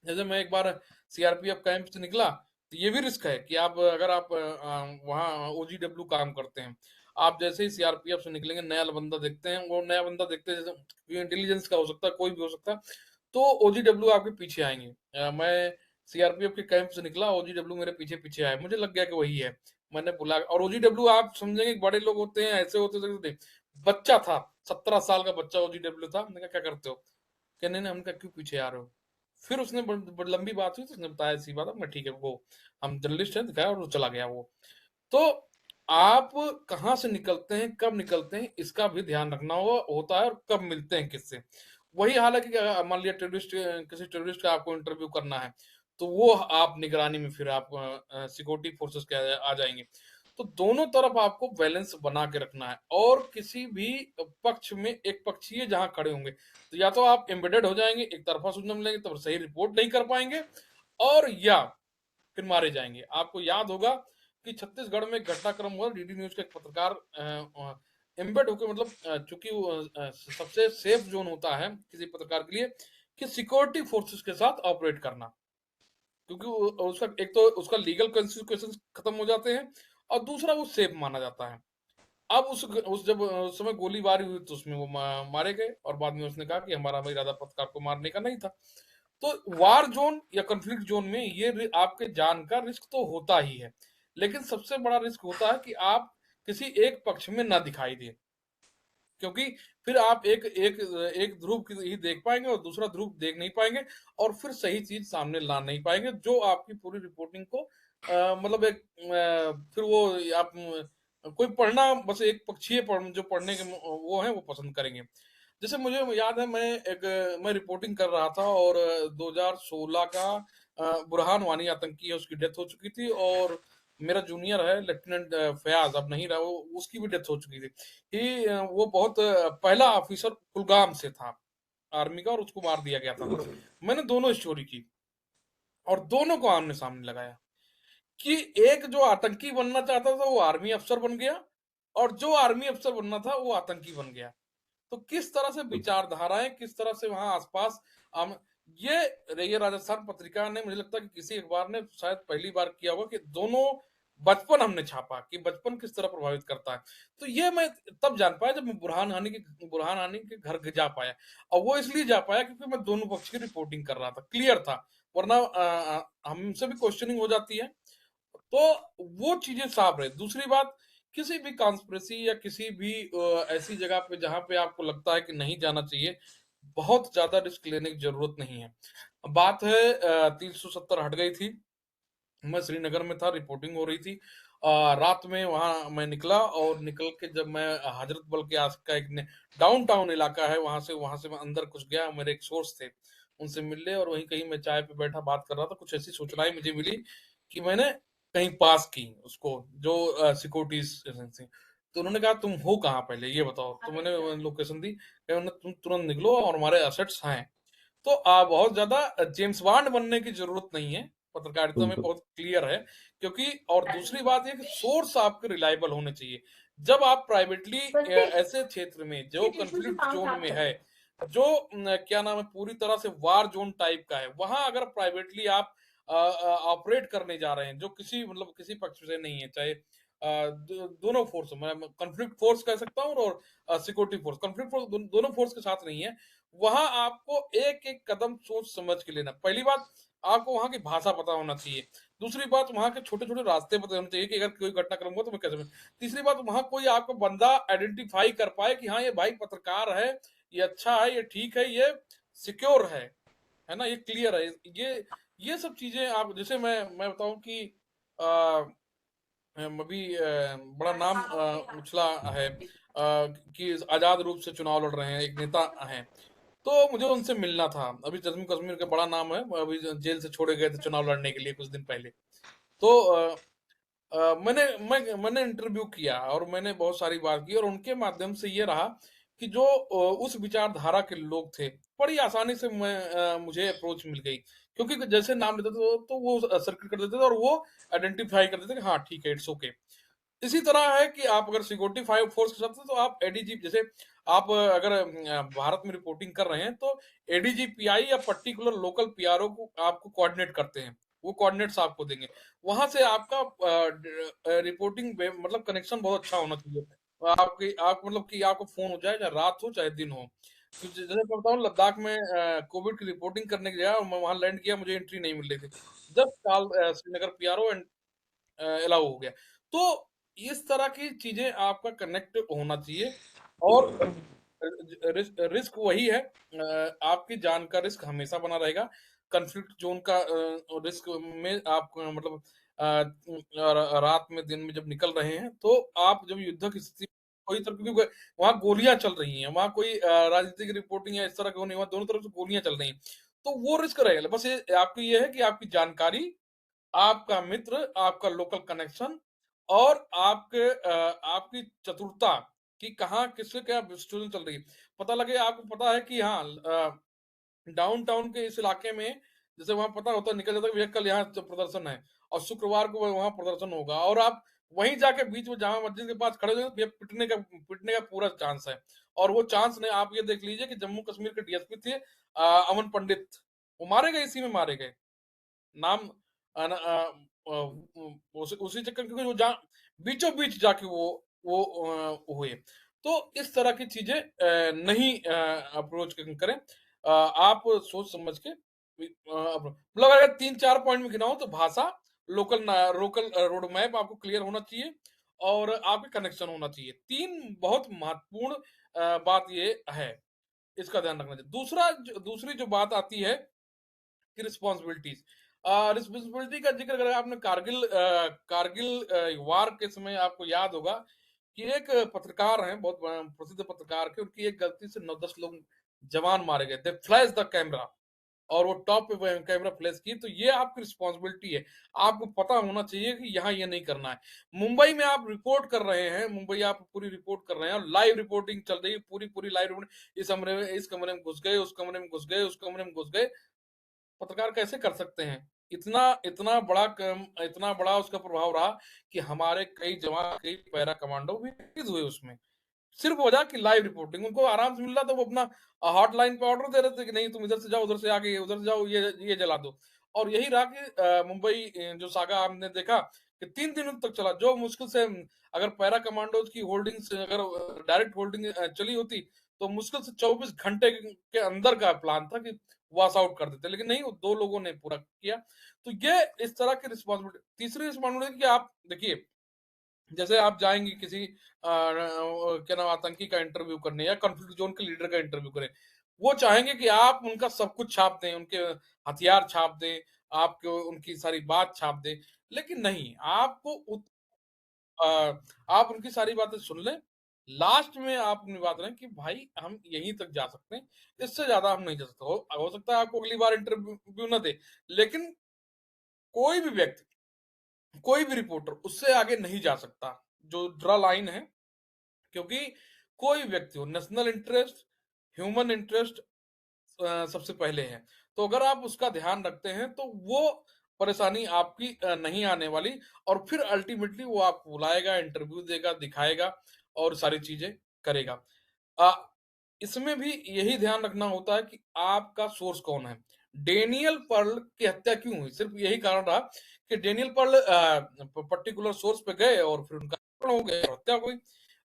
जैसे मैं एक बार सीआरपीएफ कैंप से निकला, तो ये भी रिस्क है कि आप अगर आप वहाँ ओजीडब्ल्यू काम करते हैं, आप जैसे ही सीआरपीएफ से निकलेंगे, नया बंदा देखते हैं, वो नया बंदा देखते हैं, जैसे इंटेलिजेंस का हो सकता है, कोई भी हो सकता है, तो ओजीडब्ल्यू आपके पीछे आएंगे। मैं सीआरपीएफ के कैंप से निकला, ओजीडब्ल्यू मेरे पीछे पीछे आए, मुझे लग गया कि वही है। मैंने बुला, और ओजीडब्ल्यू आप समझेंगे बड़े लोग होते हैं, ऐसे होते थे, बच्चा था, 17 साल का बच्चा ओजीडब्ल्यू था। मैंने कहा क्या करते हो? कहने ने, हमने कहा क्यों पीछे आ रहे हो? फिर उसने बड़ी लंबी बात हुई, तो उसने बताया सी बात, मैं ठीक है, वो हम जर्नलिस्ट हैं, दिखाया और वो चला गया वो। तो आप कहाँ से निकलते हैं, कब निकलते हैं, इसका भी ध्यान रखना होता है, और कब मिलते हैं किससे। वही हालांकि कि अगर मान लिया किसी टेररिस्ट का आपको इंटरव्यू करना है, तो वो आप निगरानी में, फिर आप सिक्योरिटी फोर्सेस के आ जाएंगे। तो दोनों तरफ आपको बैलेंस बना के रखना है, और किसी भी पक्ष में एक पक्षीय जहां खड़े होंगे, तो या तो आप एम्बेडेड हो जाएंगे, एक तरफा सूचना मिलेंगे, तब सही रिपोर्ट नहीं कर पाएंगे, और या फिर मारे जाएंगे। आपको याद होगा कि छत्तीसगढ़ में एक घटनाक्रम हुआ, डीडी न्यूज का एक पत्रकार एम्बेड होकर, मतलब चूंकि सबसे सेफ जोन होता है किसी पत्रकार के लिए कि सिक्योरिटी फोर्सेस के साथ ऑपरेट करना, क्योंकि उसका एक तो उसका लीगल कॉन्सिक्वेंसेस खत्म हो जाते हैं, और दूसरा वो सेफ माना जाता है। अब जब उस समय गोलीबारी हुई, तो उसमें वो मारे गए, और बाद में उसने कहा कि हमारा इरादा पत्रकार को मारने का नहीं था। तो वार जोन या कॉन्फ्लिक्ट जोन में ये आपके जान का रिस्क तो होता ही है, लेकिन सबसे बड़ा रिस्क होता है कि आप किसी एक पक्ष में ना दिखाई दे, क्योंकि फिर आप एक ध्रुव ही देख पाएंगे और दूसरा ध्रुव देख नहीं पाएंगे, और फिर सही चीज सामने ला नहीं पाएंगे, जो आपकी पूरी रिपोर्टिंग को मतलब फिर वो आप कोई पढ़ना, बस एक पक्षीय जो पढ़ने के वो है, वो पसंद करेंगे। जैसे मुझे याद है, मैं रिपोर्टिंग कर रहा था, और 2016 का बुरहान वानी आतंकी है, उसकी डेथ हो चुकी थी, और मेरा जूनियर है लेफ्टिनेंट फयाज, अब नहीं रहा वो, उसकी भी डेथ हो चुकी थी। वो बहुत पहला ऑफिसर कुलगाम से था आर्मी का, और उसको मार दिया गया था। मैंने दोनों स्टोरी की, और दोनों को आमने सामने लगाया कि एक जो आतंकी बनना चाहता था वो आर्मी अफसर बन गया, और जो आर्मी अफसर बनना था वो आतंकी बन गया। तो किस तरह से विचारधाराएं, किस तरह से वहां आसपास ये राजस्थान पत्रिका ने, मुझे लगता है कि किसी अखबार ने शायद पहली बार किया होगा कि दोनों बचपन हमने छापा, कि बचपन किस तरह प्रभावित करता है। तो ये मैं तब जान पाया जब मैं बुरहान हानी के घर जा पाया, और वो इसलिए जा पाया क्योंकि मैं दोनों पक्ष की रिपोर्टिंग कर रहा था, क्लियर था। वरना हमसे भी क्वेश्चनिंग हो जाती है, तो वो चीजें साफ रहे। दूसरी बात, किसी भी कॉन्स्पिरेसी या किसी भी ऐसी जगह पे जहां पे आपको लगता है कि नहीं जाना चाहिए, बहुत ज्यादा रिस्क लेने की जरूरत नहीं है। बात है 370 हट गई थी, मैं श्रीनगर में था, रिपोर्टिंग हो रही थी, रात में वहां मैं निकला, और निकल के जब मैं हजरत बल के आस का एक डाउन टाउन इलाका है, वहां से मैं अंदर कुछ गया, मेरे एक सोर्स थे, उनसे मिलने, और वहीं कहीं मैं चाय पे बैठा बात कर रहा था, कुछ ऐसी सूचनाएं मुझे मिली कि मैंने कहीं पास की उसको, जो सिक्योरिटीज एजेंसी। तो उन्होंने कहा तुम हो कहाँ पहले ये बताओ, तो मैंने लोकेशन दी, कहा उन्होंने तुम तुरंत निकलो और हमारे एसेट्स हैं। तो बहुत ज्यादा जेम्स बॉन्ड बनने की जरूरत नहीं है, पत्रकारिता में बिल्कुल। बहुत क्लियर है। क्योंकि और दूसरी बात ये कि सोर्स आपके रिलायबल होने चाहिए। जब आप प्राइवेटली ऐसे क्षेत्र में जो कंफ्लिक्ट जोन में है, जो क्या नाम है, पूरी तरह से वार जोन टाइप का है, वहां अगर प्राइवेटली आप ऑपरेट करने जा रहे हैं, जो किसी मतलब किसी पक्ष से नहीं है, चाहे दोनों फोर्स, मैं कंफ्लिक्ट फोर्स कह सकता हूँ और सिक्योरिटी फोर्स, कंफ्लिक्ट फोर्स दोनों फोर्स के साथ नहीं है, वहां आपको एक एक कदम सोच समझ के लेना। पहली बात, आपको वहां की भाषा पता होना चाहिए। दूसरी बात, वहां के छोटे छोटे रास्ते पता होने चाहिए कि अगर कोई घटनाक्रम हुआ तो मैं कैसे। तीसरी बात, वहां कोई आपको बंदा आइडेंटिफाई कर पाए कि हाँ ये भाई पत्रकार है, ये अच्छा है, ये ठीक है, ये सिक्योर है ना, ये क्लियर है। ये सब चीजें आप, जैसे मैं बताऊं कि अभी बड़ा नाम उछला है कि आजाद रूप से चुनाव लड़ रहे हैं, एक नेता हैं। तो मुझे उनसे मिलना था। अभी जम्मू कश्मीर का बड़ा नाम है, अभी जेल से छोड़े गए थे चुनाव लड़ने के लिए कुछ दिन पहले। तो मैंने इंटरव्यू किया और मैंने बहुत सारी बात की, और उनके माध्यम से ये रहा कि जो उस विचारधारा के लोग थे, बड़ी आसानी से मुझे अप्रोच मिल गई। क्योंकि जैसे नाम लेते थे तो वो सर्किट कर देते थे और वो आइडेंटिफाई कर देते थे कि हाँ ठीक है, इट्स ओके। इसी तरह है कि आप अगर सिक्योरिटी फाइव फोर्स के साथ हैं, तो आप एडीजी, जैसे आप अगर भारत में रिपोर्टिंग कर रहे हैं, तो एडीजी पीआई या पर्टिकुलर लोकल पीआरओ को आपको कोऑर्डिनेट करते हैं, वो कोऑर्डिनेट्स आपको देंगे। वहां से आपका रिपोर्टिंग मतलब कनेक्शन बहुत अच्छा होना चाहिए। आप मतलब कि आपको फोन हो जाए, चाहे रात हो चाहे दिन हो। तो जैसे मैं बताऊं, लद्दाख में कोविड की रिपोर्टिंग करने गया और मैं वहां लैंड किया, मुझे एंट्री नहीं मिल रही थी। 10 साल श्रीनगर पीआरओ अलाउ हो गया। तो इस तरह की चीजें आपका कनेक्ट होना चाहिए। और रिस्क वही है, आपकी जान का रिस्क हमेशा बना रहेगा। कंफ्लिक्ट जोन का रिस्क में आप मतलब रात में दिन में जब निकल रहे हैं, तो आप जब युद्ध की स्थिति, कोई तरफ, क्योंकि वहां गोलियां चल रही हैं, वहां कोई राजनीतिक रिपोर्टिंग या इस तरह की नहीं, वहां दोनों तरफ से गोलियां चल रही हैं। तो वो रिस्क रहेगा। बस ये आपकी ये है कि आपकी जानकारी, आपका मित्र, आपका लोकल कनेक्शन, और आपकी चतुरता कि कहाँ किससे क्या सिचुएशन चल रही है, पता लगे। आपको पता है कि हाँ डाउनटाउन के इस इलाके में, जैसे वहां पता होता है, निकल जाता है कि भैया कल यहाँ तो प्रदर्शन है और शुक्रवार को वहां प्रदर्शन होगा, और आप वहीं जाके बीच में जामा मस्जिद के पास खड़े हो जाओ, भैया पिटने का पूरा चांस है। और वो चांस ने, आप ये देख लीजिए कि जम्मू कश्मीर के डीएसपी थे अमन पंडित, वो मारे गए, इसी में मारे गए। नाम उसी चक्कर, क्योंकि वो बीचों बीच जाके वो हुए। तो इस तरह की चीजें नहीं अप्रोच करें। आप सोच समझ के मतलब अगर 3-4 पॉइंट में गिनाऊं, तो भाषा, लोकल रोड मैप आपको क्लियर होना चाहिए, और आपके कनेक्शन होना चाहिए। 3 बहुत महत्वपूर्ण बात ये है, इसका ध्यान रखना चाहिए। दूसरी जो बात आती है की रिस्पॉन्सिबिलिटीज, रिस्पॉन्सिबिलिटी का जिक्र अगर आपने कारगिल वार के समय, आपको याद होगा कि एक पत्रकार हैं, बहुत प्रसिद्ध पत्रकार के, उनकी एक गलती से 9-10 लोग जवान मारे गए थे, फ्लैश द कैमरा, और वो टॉप पे कैमरा फ्लैश की। तो ये आपकी रिस्पॉन्सिबिलिटी है, आपको पता होना चाहिए कि यहाँ ये नहीं करना है। मुंबई में आप रिपोर्ट कर रहे हैं, मुंबई आप पूरी रिपोर्ट कर रहे हैं, और लाइव रिपोर्टिंग चल रही है, पूरी पूरी लाइव रिपोर्टिंग, इस कमरे में घुस गए, उस कमरे में घुस गए, उस कमरे में घुस गए। पत्रकार कैसे कर सकते हैं? इतना इतना बड़ा उसका प्रभाव रहा कि हमारे कई जवान, कई पैरा कमांडो भी शहीद हुए उसमें, सिर्फ वजह की लाइव रिपोर्टिंग। उनको आराम से मिल रहा था, वो अपना हॉटलाइन पे ऑर्डर दे रहे थे कि नहीं तुम इधर से जाओ, उधर से आगे, उधर से जाओ, ये जला दो। और यही रहा कि मुंबई जो सागा हमने देखा कि 3 दिनों तक चला, जो मुश्किल से अगर पैरा कमांडोज की होल्डिंग्स, अगर डायरेक्ट होल्डिंग चली होती, तो मुश्किल से 24 घंटे के अंदर का प्लान था कि वॉश आउट कर देते, लेकिन नहीं, वो 2 लोगों ने पूरा किया। तो ये इस तरह की रिस्पॉन्सिबिलिटी। तीसरी रिस्पॉन्सिबिलिटी कि आप देखिए, जैसे आप जाएंगे किसी क्या नाम, आतंकी का इंटरव्यू करने, या कॉन्फ्लिक्ट जोन के लीडर का इंटरव्यू करें, वो चाहेंगे कि आप उनका सब कुछ छाप दें, उनके हथियार छाप दें, आपको उनकी सारी बात छाप दें। लेकिन नहीं, आप उनकी सारी बातें सुन लें, लास्ट में आप अपनी बात रखें कि भाई हम यहीं तक जा सकते हैं, इससे ज्यादा हम नहीं जा सकते। हो सकता है आपको अगली बार इंटरव्यू न दे, लेकिन कोई भी व्यक्ति कोई भी रिपोर्टर उससे आगे नहीं जा सकता, जो ड्रा लाइन है, क्योंकि कोई व्यक्ति हो, नेशनल इंटरेस्ट, ह्यूमन इंटरेस्ट सबसे पहले है। तो अगर आप उसका ध्यान रखते हैं तो वो परेशानी आपकी नहीं आने वाली, और फिर अल्टीमेटली वो आपको बुलाएगा, इंटरव्यू देगा, दिखाएगा और सारी चीजें करेगा। अ, इसमें भी यही ध्यान रखना होता है कि आपका सोर्स कौन है। डेनियल पर्ल की हत्या क्यों हुई? सिर्फ यही कारण रहा कि डेनियल पर्ल पर्टिकुलर सोर्स पे गए और फिर उनका अपहरण हो गया और हत्या हो गई।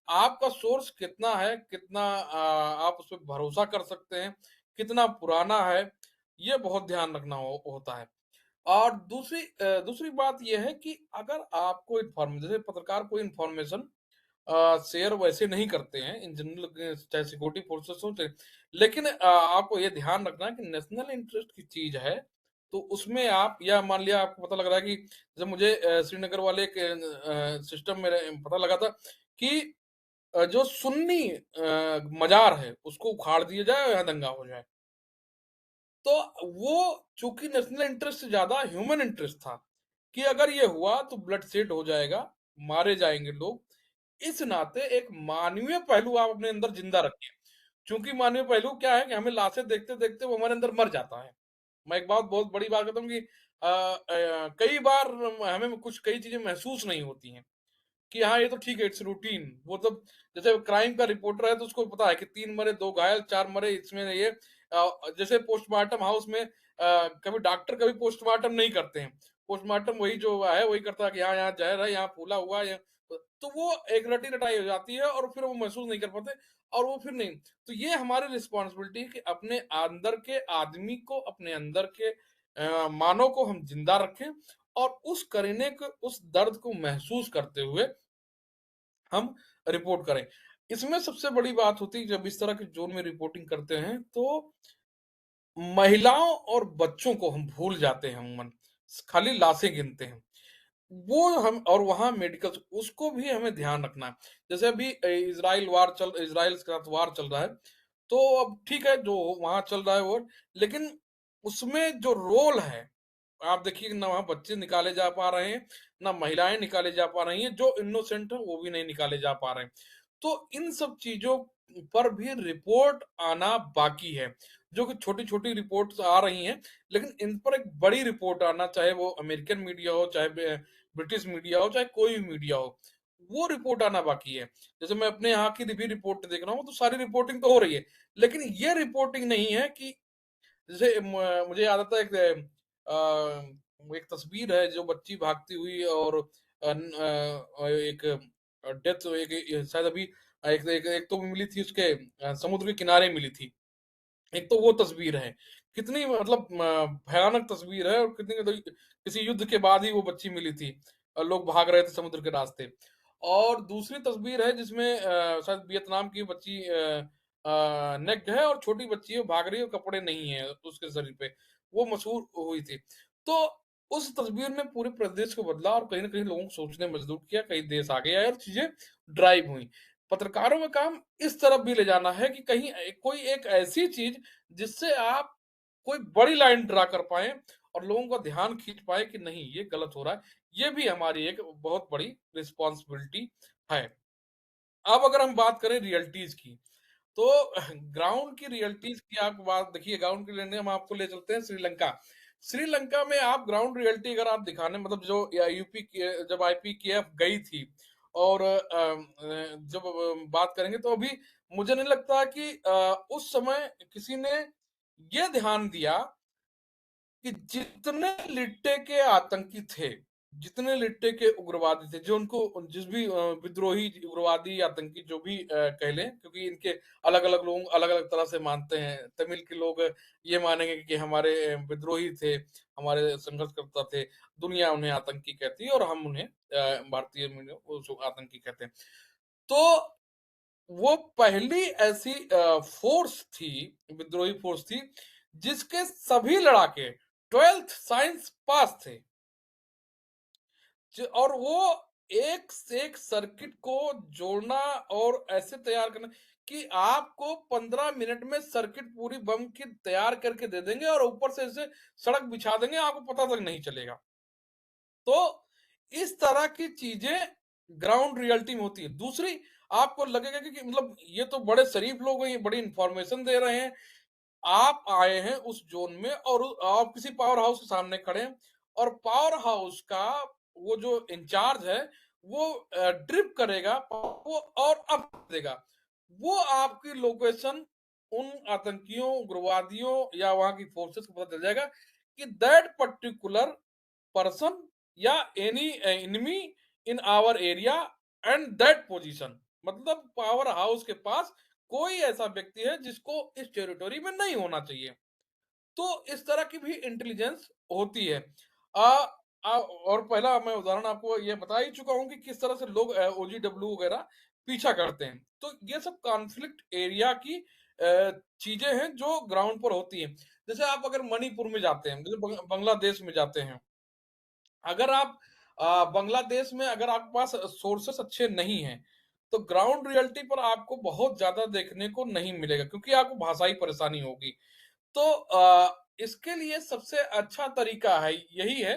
आपका सोर्स कितना है, कितना आप उस पर भरोसा कर सकते हैं, कितना पुराना है, ये बहुत ध्यान रखना होता है। और दूसरी बात ये है कि अगर आपको जैसे पत्रकार कोई इन्फॉर्मेशन शेयर वैसे नहीं करते हैं इन जनरल, चाहे सिक्योरिटी फोर्सेस हो चाहे, लेकिन आपको ये ध्यान रखना है कि नेशनल इंटरेस्ट की चीज है, तो उसमें आप, या मान लिया आपको पता लग रहा है कि जब मुझे श्रीनगर वाले के सिस्टम में पता लगा था कि जो सुन्नी मजार है उसको उखाड़ दिया जाए और यहाँ दंगा हो जाए, तो वो चूंकि नेशनल इंटरेस्ट से ज्यादा ह्यूमन इंटरेस्ट था कि अगर ये हुआ तो ब्लड सेट हो जाएगा, मारे जाएंगे लोग। इस नाते एक मानवीय पहलू आप अपने अंदर जिंदा रखिए। चूंकि मानवीय पहलू क्या है कि हमें लाशें देखते देखते वो हमारे अंदर मर जाता है। मैं एक बात, बहुत बड़ी बात कहता हूँ कि कई बार हमें कुछ कई चीजें महसूस नहीं होती हैं कि हाँ ये तो ठीक है, इट्स रूटीन। वो तो जैसे क्राइम का रिपोर्टर है तो उसको पता है कि 3 मरे, 2 घायल, 4 मरे, इसमें ये जैसे पोस्टमार्टम हाउस में कभी डॉक्टर कभी पोस्टमार्टम नहीं करते हैं। पोस्टमार्टम वही जो है वही करता है कि हाँ यहाँ जहर है, यहाँ फूला हुआ है, तो वो एक रटी रटाई हो जाती है और फिर वो महसूस नहीं कर पाते, और वो फिर नहीं। तो ये हमारी रिस्पॉन्सिबिलिटी है कि अपने अंदर के आदमी को, अपने अंदर के मानव को हम जिंदा रखें, और उस करीने को, उस दर्द को महसूस करते हुए हम रिपोर्ट करें। इसमें सबसे बड़ी बात होती है जब इस तरह के जोन में रिपोर्टिंग करते हैं तो महिलाओं और बच्चों को हम भूल जाते हैं अमूमन, खाली लाशें गिनते हैं। वो हम, और वहां मेडिकल, उसको भी हमें ध्यान रखना है। जैसे अभी इजराइल के साथ वार चल रहा है, तो अब ठीक है जो वहां चल रहा है वो, लेकिन उसमें जो रोल है, आप देखिए ना वहां बच्चे निकाले जा पा रहे हैं, ना महिलाएं निकाले जा पा रही हैं, जो इनोसेंट है वो भी नहीं निकाले जा पा रहे हैं। तो इन सब चीजों पर भी रिपोर्ट आना बाकी है, जो कि छोटी छोटी रिपोर्ट्स आ रही हैं, लेकिन इन पर एक बड़ी रिपोर्ट आना, चाहे वो अमेरिकन मीडिया हो, चाहे ब्रिटिश मीडिया हो, चाहे कोई भी मीडिया हो, वो रिपोर्ट आना बाकी है। जैसे मैं अपने यहाँ की भी रिपोर्ट देख रहा हूँ तो सारी रिपोर्टिंग तो हो रही है, लेकिन ये रिपोर्टिंग नहीं है कि जैसे मुझे याद आता है एक तस्वीर है जो बच्ची भागती हुई और एक डेथ, शायद अभी एक तो मिली थी उसके समुद्र के किनारे मिली थी। एक तो वो तस्वीर है, कितनी मतलब भयानक तस्वीर है, और कितनी तो किसी युद्ध के बाद ही वो बच्ची मिली थी, लोग भाग रहे थे समुद्र के रास्ते। और दूसरी तस्वीर है जिसमें शायद वियतनाम की बच्ची नेक्ड है और छोटी बच्ची है, भाग रही है और कपड़े नहीं है उसके शरीर पे, वो मशहूर हुई थी। तो उस तस्वीर ने पूरे प्रदेश को बदला और कहीं ना कहीं लोगों को सोचने मजबूर किया, कई देश आगे आए और चीजें ड्राइव हुई। पत्रकारों का काम इस तरफ भी ले जाना है कि कहीं कोई एक ऐसी चीज जिससे आप कोई बड़ी लाइन ड्रा कर पाए और लोगों का ध्यान खींच पाए कि नहीं ये गलत हो रहा है। ये भी हमारी एक बहुत बड़ी रिस्पॉन्सिबिलिटी है। अब अगर हम बात करें रियलिटीज की, तो ग्राउंड की रियलिटीज की आप बात देखिए, ग्राउंड की रियलिटी हम आपको ले चलते हैं श्रीलंका। श्रीलंका में आप ग्राउंड रियलिटी अगर आप दिखाने, मतलब जो यूपी जब आईपीकेएफ गई थी, और जब बात करेंगे तो अभी मुझे नहीं लगता कि उस समय किसी ने ये ध्यान दिया कि जितने लिट्टे के आतंकी थे, जितने लिट्टे के उग्रवादी थे, जो उनको जिस भी विद्रोही, उग्रवादी, आतंकी जो भी कह लें, क्योंकि इनके अलग अलग लोग अलग अलग तरह से मानते हैं। तमिल के लोग ये मानेंगे कि हमारे विद्रोही थे, हमारे संघर्षकर्ता थे, दुनिया उन्हें आतंकी कहती है और हम उन्हें भारतीय आतंकी कहते हैं। तो वो पहली ऐसी फोर्स थी, विद्रोही फोर्स थी, जिसके सभी लड़ाके 12th साइंस पास थे, और वो एक से एक सर्किट को जोड़ना और ऐसे तैयार करना कि आपको 15 मिनट में सर्किट पूरी बम की तैयार करके दे देंगे और ऊपर से इसे सड़क बिछा देंगे, आपको पता तक नहीं चलेगा। तो इस तरह की चीजें ग्राउंड रियलिटी में होती है। दूसरी, आपको लगेगा कि मतलब ये तो बड़े शरीफ लोग हैं, ये बड़ी इंफॉर्मेशन दे रहे हैं। आप आए हैं उस जोन में और आप किसी पावर हाउस के सामने खड़े हैं और पावर हाउस का वो जो इंचार्ज है वो ड्रिप करेगा वो और अप देगा। वो आपकी लोकेशन उन आतंकियों, उग्रवादियों या वहां की फोर्सेस को पता चल जाएगा कि दैट पर्टिकुलर पर्सन या any enemy in our area and that position. मतलब पावर हाउस के पास कोई ऐसा व्यक्ति है जिसको इस टेरिटोरी में नहीं होना चाहिए। तो इस तरह की भी इंटेलिजेंस होती है। आ, और पहला मैं उदाहरण आपको ये बता ही चुका हूं कि किस तरह से लोग ओजीडब्ल्यू वगैरह पीछा करते हैं। तो ये सब कॉन्फ्लिक्ट एरिया की चीजें हैं जो ग्राउंड पर होती हैं। जैसे आप अगर मणिपुर में जाते हैं, जैसे बांग्लादेश में जाते हैं, अगर आप बांग्लादेश में अगर आपके पास सोर्सेस अच्छे नहीं हैं, तो ग्राउंड रियलिटी पर आपको बहुत ज्यादा देखने को नहीं मिलेगा क्योंकि आपको भाषाई परेशानी होगी। तो इसके लिए सबसे अच्छा तरीका है यही है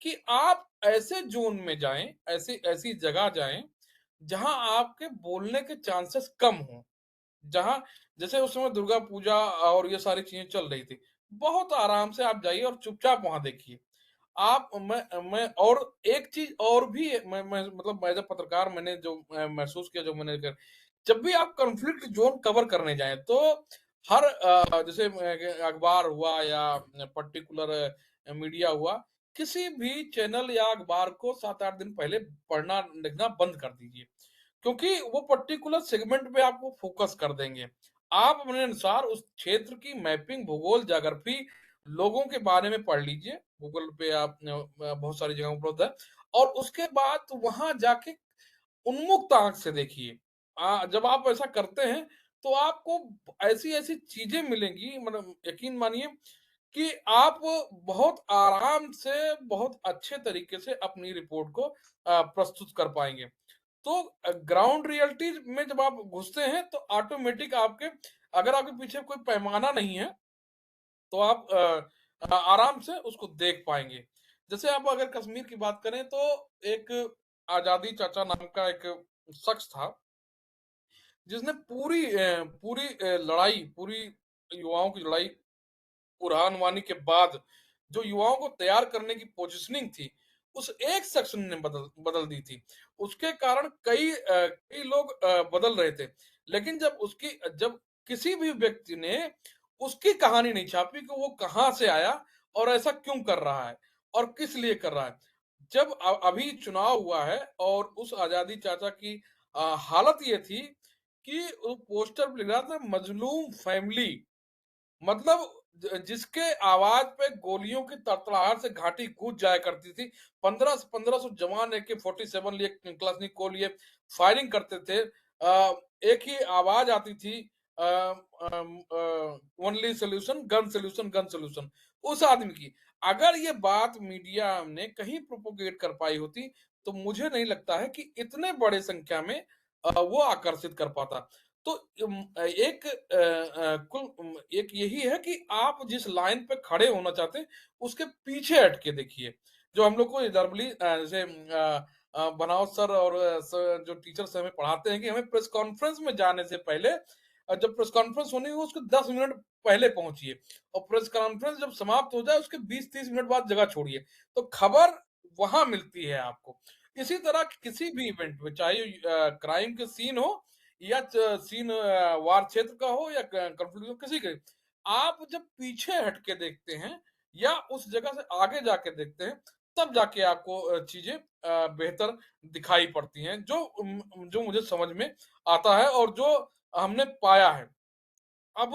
कि आप ऐसे जोन में जाएं, ऐसी ऐसी जगह जाएं जहां आपके बोलने के चांसेस कम हों। जहां जैसे उस समय दुर्गा पूजा और ये सारी चीजें चल रही थी, बहुत आराम से आप जाइए और चुपचाप वहां देखिए। आप मैं और एक चीज और भी मैं मतलब एज अ पत्रकार मैंने जो महसूस किया, जो मैंने जब भी आप कॉन्फ्लिक्ट जोन कवर करने जाएं तो हर जैसे अखबार हुआ या पर्टिकुलर मीडिया हुआ, किसी भी चैनल या अखबार को 7-8 दिन पहले पढ़ना लिखना बंद कर दीजिए क्योंकि वो पर्टिकुलर सेगमेंट पे आपको फोकस कर देंगे। आप अपने अनुसार उस क्षेत्र की मैपिंग, भूगोल, ज्योग्राफी, लोगों के बारे में पढ़ लीजिए। गूगल पे आप बहुत सारी जगह उपलब्ध है और उसके बाद वहां जाके उन्मुक्त आंख से देखिए। जब आप ऐसा करते हैं तो आपको ऐसी ऐसी चीजें मिलेंगी, मतलब यकीन मानिए कि आप बहुत आराम से बहुत अच्छे तरीके से अपनी रिपोर्ट को प्रस्तुत कर पाएंगे। तो ग्राउंड रियलिटी में जब आप घुसते हैं तो ऑटोमेटिक आपके, अगर आपके पीछे कोई पैमाना नहीं है तो आप आराम से उसको देख पाएंगे। जैसे आप अगर कश्मीर की बात करें तो एक आजादी चाचा नाम का एक शख्स था जिसने पूरी लड़ाई, पूरी युवाओं की लड़ाई बुरहान वानी के बाद जो युवाओं को तैयार करने की पोजीशनिंग थी, उस एक शख्स ने बदल बदल दी थी। उसके कारण कई लोग बदल रहे थे, लेकिन जब किसी भी व्यक्ति ने उसकी कहानी नहीं छापी कि वो कहाँ से आया और ऐसा क्यों कर रहा है और किस लिए कर रहा है। जब अभी चुनाव हुआ है और उस आजादी चाचा की हालत ये थी कि वो पोस्टर पे लिख रहा था मजलूम फैमिली, मतलब जिसके आवाज पे गोलियों की तड़तड़ाहट से घाटी गूंज जाया करती थी। 1500 जवान AK-47 लिए, क्लासनिको लिए फायरिंग करते थे। एक ही आवाज आती थी, only solution gun, solution gun, solution, उस आदमी की। अगर ये बात मीडिया ने कहीं प्रोपोगेट कर पाई होती तो मुझे नहीं लगता है कि इतने बड़े संख्या में वो आकर्षित कर पाता। तो एक यही है कि आप जिस लाइन पे खड़े होना चाहते हैं उसके पीछे हट के देखिए। जो हम लोग को जनरली जैसे बनाओ सर और जो टीचर्स हमें पढ़ाते हैं कि हमें प्रेस कॉन्फ्रेंस में जाने से पहले, जब प्रेस कॉन्फ्रेंस होनी हो उसके 10 मिनट पहले पहुंचिए और प्रेस कॉन्फ्रेंस जब समाप्त हो जाए उसके 20-30 मिनट बाद जगह छोड़िए, तो खबर वहां मिलती है आपको। इसी तरह किसी भी इवेंट में, चाहे क्राइम के सीन हो या सीन वार क्षेत्र का हो या कंफ्लिक्ट किसी के, आप जब पीछे हट के देखते हैं या उस जगह से आगे जाके देखते हैं तब जाके आपको चीजें बेहतर दिखाई पड़ती हैं, जो मुझे समझ में आता है और जो हमने पाया है। अब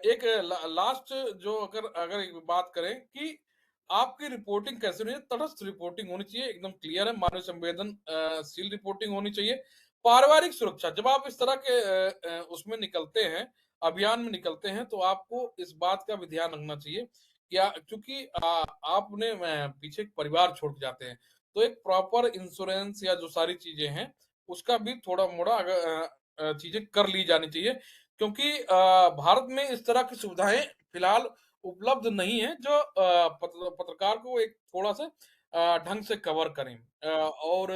एक लास्ट जो अगर अगर एक बात करें कि आपकी रिपोर्टिंग कैसे होनी चाहिए, तटस्थ रिपोर्टिंग होनी चाहिए, एकदम क्लियर है, मानव संवेदनशील रिपोर्टिंग होनी चाहिए। पारिवारिक सुरक्षा, जब आप इस तरह के उसमें निकलते हैं, अभियान में निकलते हैं, तो आपको इस बात का भी ध्यान रखना चाहिए क्या, क्योंकि आपने पीछे एक परिवार छोड़ के जाते हैं, तो एक प्रॉपर इंश्योरेंस या जो सारी चीजें हैं उसका भी थोड़ा मोड़ा अगर चीजें कर ली जानी चाहिए क्योंकि भारत में इस तरह की सुविधाएं फिलहाल उपलब्ध नहीं है जो पत्रकार को एक थोड़ा सा ढंग से कवर करें, और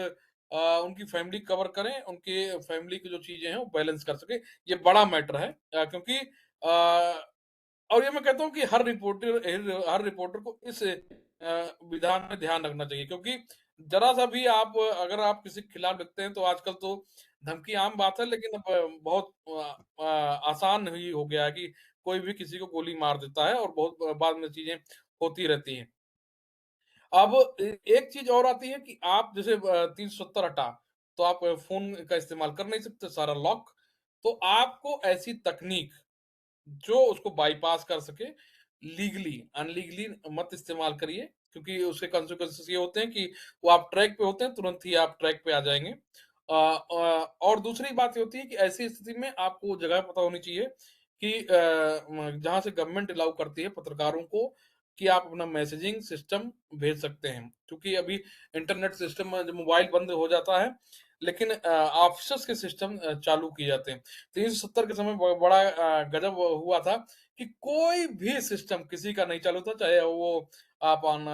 उनकी फैमिली कवर करें, उनके फैमिली की जो चीजें हैं वो बैलेंस कर सके। ये बड़ा मैटर है, क्योंकि और ये मैं कहता हूँ कि हर रिपोर्टर को इस विधान में ध्यान रखना चाहिए, क्योंकि जरा सा भी आप अगर आप किसी के खिलाफ लिखते हैं तो आजकल तो धमकी आम बात है, लेकिन अब बहुत आसान ही हो गया है कि कोई भी किसी को गोली मार देता है और बहुत बाद में चीजें होती रहती हैं। अब एक चीज और आती है कि आप जैसे 370 हटा, तो आप फोन का इस्तेमाल कर नहीं सकते, सारा लॉक। तो आपको ऐसी तकनीक जो उसको बाईपास कर सके, लीगली अनलीगली मत इस्तेमाल करिए, क्योंकि उसके consequences ये होते हैं कि वो आप ट्रैक पे होते हैं, तुरंत ही आप ट्रैक पे आ जाएंगे। और दूसरी बात ये होती है कि ऐसी स्थिति में आपको जगह पता होनी चाहिए कि जहां से गवर्नमेंट अलाउ करती है पत्रकारों को कि आप अपना मैसेजिंग सिस्टम भेज सकते हैं, क्योंकि अभी इंटरनेट सिस्टम जब मोबाइल बंद हो जाता है, लेकिन ऑफिसर्स के सिस्टम चालू किए जाते हैं। 370 के समय बड़ा गजब हुआ था कि कोई भी सिस्टम किसी का नहीं चालू था, चाहे वो आप ऑन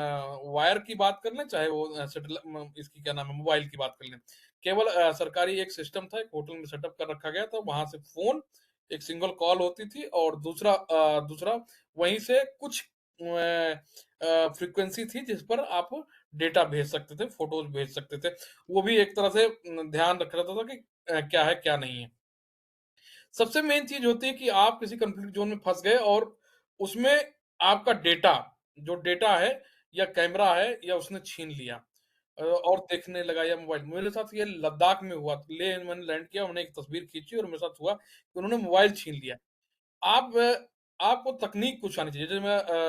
वायर की बात कर लें, चाहे वो इसकी क्या नाम है, मोबाइल की बात कर लें। केवल सरकारी एक सिस्टम था, एक होटल में सेटअप कर रखा गया था, वहां से फोन एक सिंगल कॉल होती थी, और दूसरा वहीं से कुछ फ्रीक्वेंसी थी जिस पर आप डेटा भेज सकते थे, फोटोज भेज सकते थे। वो भी एक तरह से ध्यान रखा जाता था कि क्या है क्या नहीं है। सबसे मेन चीज होती है कि आप किसी कंफ्लिक्ट जोन में फंस गए और उसमें आपका डेटा, जो डेटा है या कैमरा है, या उसने छीन लिया और देखने लगा, या मोबाइल। मेरे साथ ये लद्दाख में हुआ, ले मैंने लैंड किया, उन्होंने एक तस्वीर खींची और मेरे साथ हुआ कि उन्होंने मोबाइल छीन लिया। आप आपको तकनीक कुछ आनी चाहिए।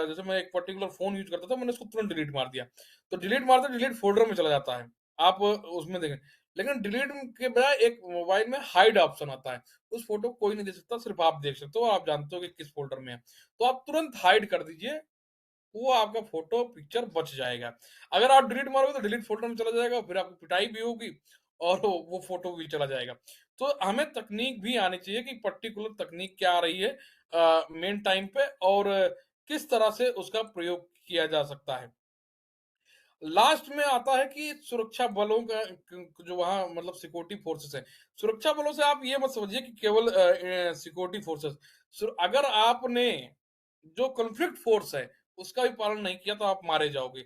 जैसे मैं एक पर्टिकुलर फ़ोन यूज़ करता था, मैंने उसको तुरंत डिलीट मार दिया। तो डिलीट मारते डिलीट फ़ोल्डर में चला जाता है। आप उसमें देखें। लेकिन डिलीट के बजाय एक मोबाइल में हाइड ऑप्शन आता है। उस फ़ोटो को कोई नहीं देख सकता, सिर्फ़ आप देख सकते हो और आप जानते हो कि किस फ़ोल्डर में है। तो आप तुरंत हाइड कर दीजिए, वो आपका फ़ोटो पिक्चर बच जाएगा। अगर आप डिलीट मारोगे तो डिलीट फ़ोल्डर में चला जाएगा, फिर आपको पिटाई भी होगी और वो फ़ोटो भी चला जाएगा। तो हमें तकनीक भी आनी चाहिए कि पर्टिकुलर तकनीक क्या आ रही है मेन टाइम पे, और किस तरह से उसका प्रयोग किया जा सकता है। लास्ट में आता है कि सुरक्षा बलों का जो वहाँ मतलब सिक्योरिटी फोर्सेस है। सुरक्षा बलों से आप ये मत समझिए कि केवल सिक्योरिटी फोर्सेस। अगर आपने जो कॉन्फ्लिक्ट फोर्स है उसका भी पालन नहीं किया तो आप मारे जाओगे।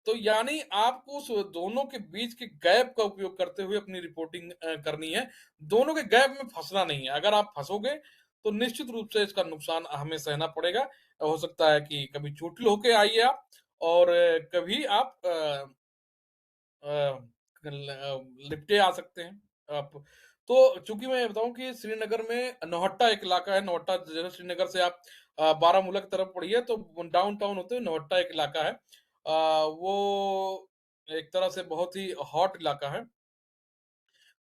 तो यानी आपको उस दोनों के बीच के गैप का उपयोग करते हुए अपनी रिपोर्टिंग करनी है। दोनों के गैप में फंसना नहीं है। अगर आप फंसोगे तो निश्चित रूप से इसका नुकसान हमें सहना पड़ेगा। हो सकता है कि कभी चोटिल होके आइए आप, और कभी आप अ, लिपटे आ सकते हैं आप। तो चूंकि मैं ये बताऊं कि श्रीनगर में नौहट्टा एक इलाका है। नौहट्टा जैसे श्रीनगर से आप बारामूला की तरफ पढ़िए तो डाउन टाउन होते हुए नौहट्टा एक इलाका है। वो एक तरह से बहुत ही हॉट इलाका है।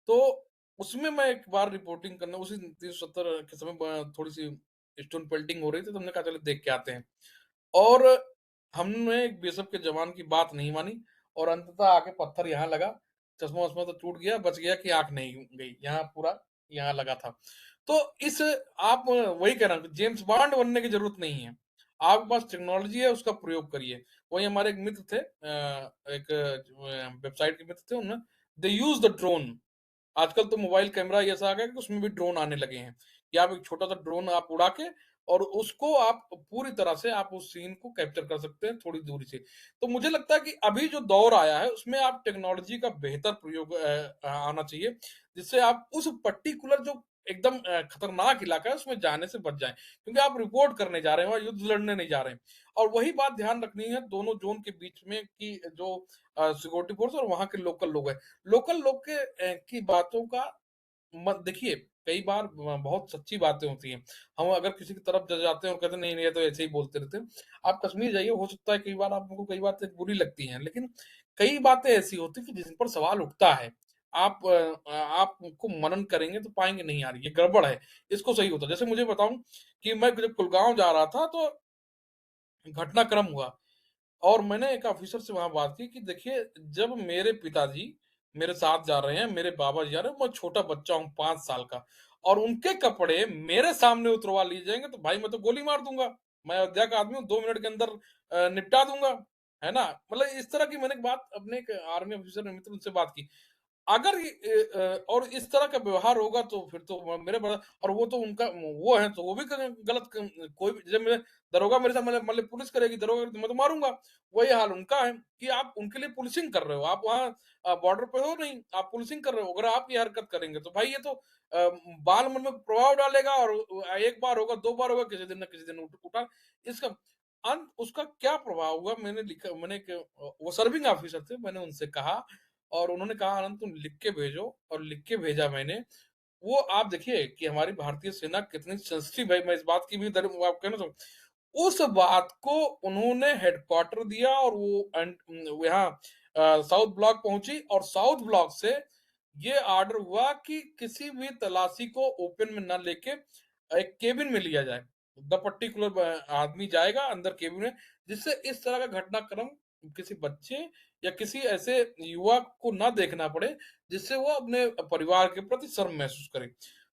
तो उसमें मैं एक बार रिपोर्टिंग करने उसी 370 के समय थोड़ी सी स्टोन पेल्टिंग हो रही थी, तो हमने कहा चलो देख के आते हैं। और हमने एक बीएसएफ के जवान की बात नहीं मानी, और अंततः आके पत्थर यहाँ लगा। चश्मा वश्मा तो टूट गया, बच गया कि आंख नहीं गई, यहाँ पूरा यहाँ लगा था। तो इस आप वही कह रहा हूँ, जेम्स बॉन्ड बनने की जरूरत नहीं है। आपके पास टेक्नोलॉजी है, उसका प्रयोग करिए। वही हमारे एक मित्र थे, एक वेबसाइट के मित्र थे, उन्होंने दे यूज द ड्रोन। आजकल तो मोबाइल कैमरा ऐसा आ गया कि उसमें भी ड्रोन आने लगे हैं कि आप एक छोटा सा ड्रोन आप उड़ा के और उसको आप पूरी तरह से आप उस सीन को कैप्चर कर सकते हैं थोड़ी दूरी से। तो मुझे लगता है कि अभी जो दौर आया है उसमें आप टेक्नोलॉजी का बेहतर प्रयोग आना चाहिए, जिससे आप उस पर्टिकुलर जो एकदम खतरनाक इलाका है उसमें जाने से बच जाएं, क्योंकि आप रिपोर्ट करने जा रहे हैं और युद्ध लड़ने नहीं जा रहे हैं। और वही बात ध्यान रखनी है दोनों जोन के बीच में कि जो सिक्योरिटी फोर्स और वहां के लोकल लोग हैं, लोकल लोग के की बातों का मत देखिए। कई बार बहुत सच्ची बातें होती हैं। हम अगर किसी की तरफ जाते हैं और कहते हैं नहीं नहीं ये तो ऐसे ही बोलते रहते हैं। आप कश्मीर जाइए, हो सकता है कई बार आपको कई बातें बुरी लगती हैं, लेकिन कई बातें ऐसी होती हैं कि जिन पर सवाल उठता है। आपको मनन करेंगे तो पाएंगे नहीं यार ये गड़बड़ है, इसको सही होता। जैसे मुझे बताऊं कि मैं जब कुलगांव जा रहा था तो घटनाक्रम हुआ, और मैंने एक ऑफिसर से वहां बात की कि देखिए जब मेरे पिताजी मेरे साथ जा रहे हैं, मेरे बाबा जी जा रहे हैं, मैं छोटा बच्चा हूँ 5 साल का, और उनके कपड़े मेरे सामने उतरवा लिए जाएंगे तो भाई मैं तो गोली मार दूंगा। मैं अयोध्या का आदमी हूँ, 2 मिनट के अंदर निपटा दूंगा, है ना? मतलब इस तरह की मैंने एक बात अपने एक आर्मी ऑफिसर मित्र उनसे बात की। अगर और इस तरह का व्यवहार होगा तो फिर तो मेरे बड़ा, और वो तो उनका वो है तो वो भी गलत कोई भी, जब मेरे दरोगा मेरे साथ मतलब पुलिस करेगी, दरोगा तो मैं तो मारूंगा। वही हाल उनका है कि आप उनके लिए पुलिसिंग कर रहे हो, आप वहाँ बॉर्डर पे हो नहीं, आप पुलिसिंग कर रहे हो। अगर आप ये हरकत करेंगे तो भाई ये तो बाल मन में प्रभाव डालेगा, और एक बार होगा, दो बार होगा, किसी दिन ना किसी दिन उठा इसका अंत उसका क्या प्रभाव हुआ। मैंने लिखा, मैंने वो सर्विंग ऑफिसर थे, मैंने उनसे कहा, और उन्होंने कहा आनंद तुम लिख के भेजो, और लिख के भेजा मैंने। वो आप देखिए कि हमारी भारतीय सेना कितनी सेंसिटिव है, मैं इस बात की भी वो आप कहना चाहूँ। उस बात को उन्होंने हेडक्वार्टर दिया, और वो यहाँ साउथ ब्लॉक पहुंची, और साउथ ब्लॉक से ये ऑर्डर हुआ कि किसी भी तलाशी को ओपन में ना लेके एक केबिन में लिया जाए। द पर्टिकुलर आदमी जाएगा अंदर केबिन में, जिससे इस तरह का घटनाक्रम किसी बच्चे या किसी ऐसे युवा को ना देखना पड़े, जिससे वो अपने परिवार के प्रति शर्म महसूस करे।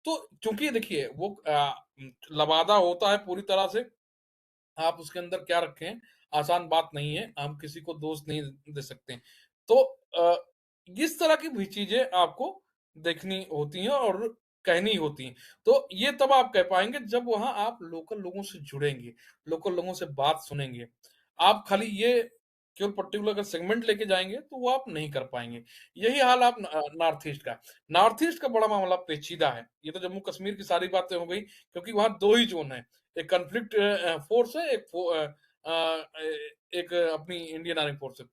तो चूंकि देखिए वो लबादा होता है पूरी तरह से, आप उसके अंदर क्या रखें, आसान बात नहीं है, हम किसी को दोष नहीं दे सकते। तो इस तरह की भी चीजें आपको देखनी होती हैं और कहनी होती हैं। तो ये तब आप कह पाएंगे जब वहां आप लोकल लोगों से जुड़ेंगे, लोकल लोगों से बात सुनेंगे। आप खाली ये केवल पर्टिकुलर अगर सेगमेंट लेके जाएंगे तो वो आप नहीं कर पाएंगे। यही हाल आप नॉर्थ ईस्ट का, नॉर्थ ईस्ट का बड़ा मामला पेचीदा है। ये तो जम्मू कश्मीर की सारी बातें हो गई, क्योंकि वहां दो ही जोन है, एक कॉन्फ्लिक्ट फोर्स है, एक अपनी इंडियन आर्मी फोर्स है।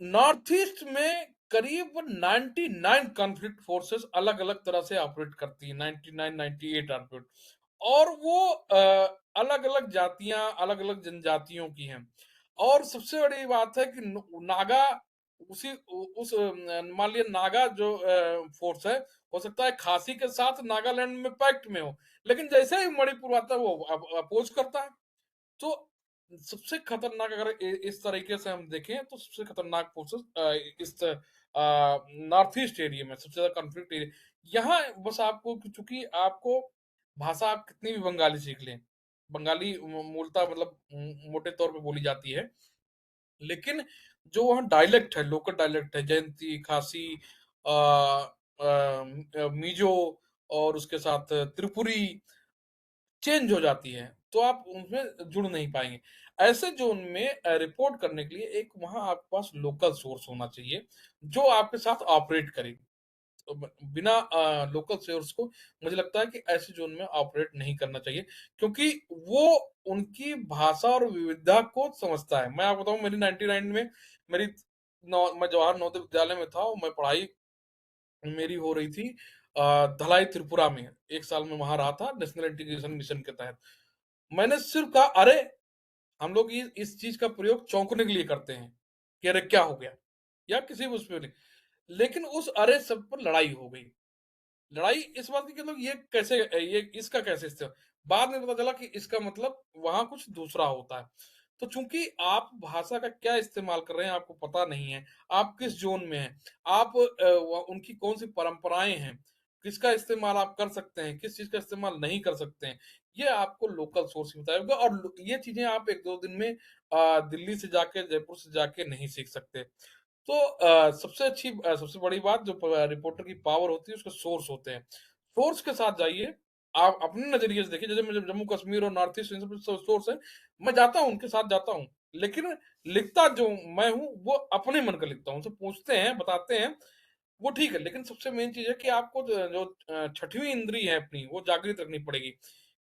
नॉर्थ ईस्ट में करीब 99 कॉन्फ्लिक्ट फोर्सेस अलग अलग तरह से ऑपरेट करती है, 99 98 ऑपरेट, और वो अलग अलग जातियां, अलग अलग जनजातियों की हैं। और सबसे बड़ी बात है कि नागा उसी उस मान लिया नागा जो फोर्स है, हो सकता है खासी के साथ नागालैंड में पैक्ट में हो, लेकिन जैसे ही मणिपुर आता है वो अपोज करता है। तो सबसे खतरनाक अगर इस तरीके से हम देखें तो सबसे खतरनाक फोर्सेस इस नॉर्थ ईस्ट एरिया में सबसे ज्यादा कॉन्फ्लिक्ट एरिया यहाँ। बस आपको चूंकि आपको भाषा आप कितनी भी बंगाली सीख लें, बंगाली मूलतः मतलब मोटे तौर पे बोली जाती है, लेकिन जो वहाँ डायलेक्ट है, लोकल डायलेक्ट है, जयंती, खासी, मिजो, और उसके साथ त्रिपुरी चेंज हो जाती है, तो आप उनमें जुड़ नहीं पाएंगे। ऐसे जोन में रिपोर्ट करने के लिए एक वहां आपके पास लोकल सोर्स होना चाहिए, जो आपके साथ ऑपरेट करे। तो बिना लोकल सोर्स को मुझे लगता है कि ऐसे जोन में ऑपरेट नहीं करना चाहिए, क्योंकि वो उनकी भाषा और विविधता को समझता है। मैं आपको बताऊं, मेरी 99 में मेरी मैं जवाहर नवोदय विद्यालय में था, और मैं पढ़ाई मेरी हो रही थी धलाई त्रिपुरा में। एक साल में वहां रहा था नेशनल इंटीग्रेशन मिशन के तहत। मैंने सिर्फ कहा अरे, हम लोग इस चीज का प्रयोग चौंकने के लिए करते हैं कि अरे क्या हो गया, या किसी भी उस पे नहीं। लेकिन उस अरे सब पर लड़ाई हो गई। लड़ाई इस बात की कि लोग ये कैसे, ये इसका कैसे इस्तेमाल, बाद में पता चला कि इसका मतलब वहां कुछ दूसरा होता है। तो चूंकि आप भाषा का क्या इस्तेमाल कर रहे हैं आपको पता नहीं है, आप किस जोन में हैं, आप उनकी कौन सी परंपराएं हैं, किसका इस्तेमाल आप कर सकते हैं, किस चीज का इस्तेमाल नहीं कर सकते हैं, ये आपको लोकल सोर्स बताएगा। और ये चीजें आप एक दो दिन में दिल्ली से जाके, जयपुर से जाके नहीं सीख सकते। तो सबसे अच्छी सबसे बड़ी बात जो रिपोर्टर की पावर होती है उसके सोर्स होते हैं। सोर्स के साथ जाइए, आप अपने नजरिए से देखिए। जैसे मुझे जम्मू कश्मीर और नॉर्थ ईस्ट सोर्स है, मैं जाता हूँ उनके साथ जाता हूँ, लेकिन लिखता जो मैं हूँ वो अपने मन का लिखता हूँ। उनसे पूछते हैं, बताते हैं, वो ठीक है। लेकिन सबसे मेन चीज है कि आपको जो छठवीं इंद्री है अपनी, वो जागृत रखनी पड़ेगी।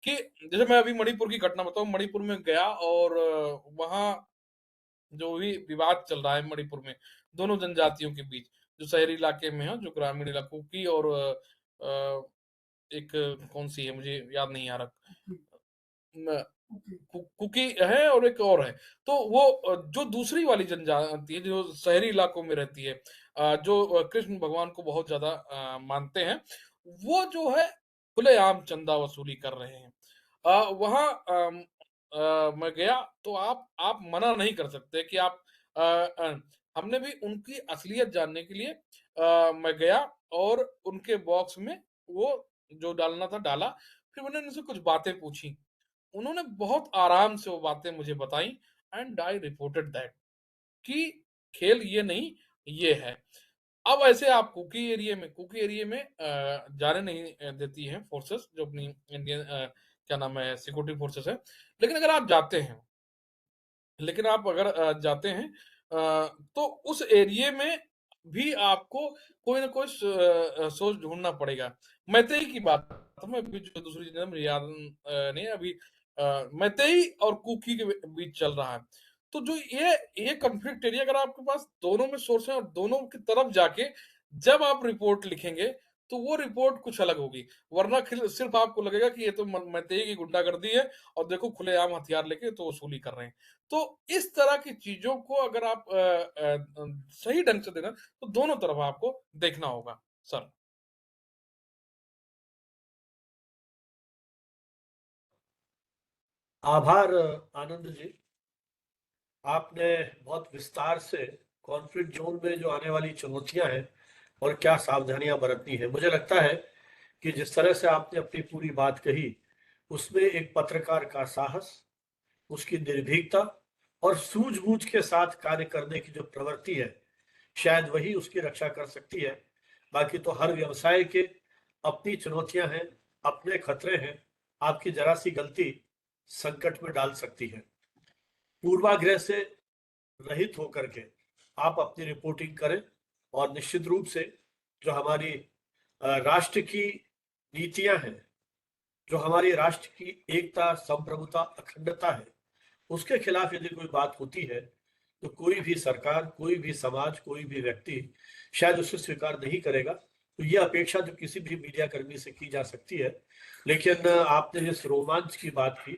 कि जैसे मैं अभी मणिपुर की घटना बताऊं, मणिपुर में गया, और वहाँ जो भी विवाद चल रहा है मणिपुर में दोनों जनजातियों के बीच, जो शहरी इलाके में है, जो ग्रामीण इलाकों की, और एक कौन सी है मुझे याद नहीं आ रहा, न- कुकी है और एक और है। तो वो जो दूसरी वाली जनजाति है जो शहरी इलाकों में रहती है, जो कृष्ण भगवान को बहुत ज्यादा मानते हैं, वो जो है खुलेआम चंदा वसूली कर रहे हैं। वहाँ मैं गया, तो आप मना नहीं कर सकते कि आप हमने भी उनकी असलियत जानने के लिए मैं गया, और उनके बॉक्स में वो जो डालना था डाला। फिर मैंने उनसे कुछ बातें पूछी, उन्होंने बहुत आराम से वो बातें मुझे बताई, एंड आई रिपोर्टेड दैट कि खेल ये नहीं, ये है। अब ऐसे आप कुकी एरिया में जाने नहीं देती हैं फोर्सेस, जो अपनी इंडियन क्या नाम है, सिक्योरिटी फोर्सेस है। लेकिन अगर आप जाते हैं, लेकिन आप अगर जाते हैं तो उस एरिया में भी आपको कोई ना कोई सोर्स ढूंढना पड़ेगा। मैतेई की बात मैं अभी जो दूसरी चीज है, मुझे याद नहीं है अभी। मैतेई और कुकी के बीच चल रहा है। तो जो ये कॉन्फ्लिक्ट एरिया, अगर आपके पास दोनों में सोर्स है और दोनों की तरफ जाके जब आप रिपोर्ट लिखेंगे तो वो रिपोर्ट कुछ अलग होगी। वरना सिर्फ आपको लगेगा कि ये तो मैतेई की गुंडागर्दी है और देखो खुलेआम हथियार लेके तो वसूली कर रहे हैं। तो इस तरह की चीजों को अगर आप सही ढंग से देना, तो दोनों तरफ आपको देखना होगा सर। आभार आनंद जी, आपने बहुत विस्तार से कॉन्फ्लिक्ट जोन में जो आने वाली चुनौतियां हैं और क्या सावधानियां बरतनी है, मुझे लगता है कि जिस तरह से आपने अपनी पूरी बात कही, उसमें एक पत्रकार का साहस, उसकी निर्भीकता और सूझबूझ के साथ कार्य करने की जो प्रवृत्ति है, शायद वही उसकी रक्षा कर सकती है। बाकी तो हर व्यवसाय के अपनी चुनौतियां हैं, अपने खतरे हैं। आपकी जरा सी गलती संकट में डाल सकती है। पूर्वाग्रह से रहित होकर के आप अपनी रिपोर्टिंग करें और निश्चित रूप से जो हमारी राष्ट्र की नीतियां हैं, जो हमारी राष्ट्र की एकता, संप्रभुता, अखंडता है, उसके खिलाफ यदि कोई बात होती है तो कोई भी सरकार, कोई भी समाज, कोई भी व्यक्ति शायद उसे स्वीकार नहीं करेगा। तो ये अपेक्षा तो किसी भी मीडिया कर्मी से की जा सकती है। लेकिन आपने जिस रोमांच की बात की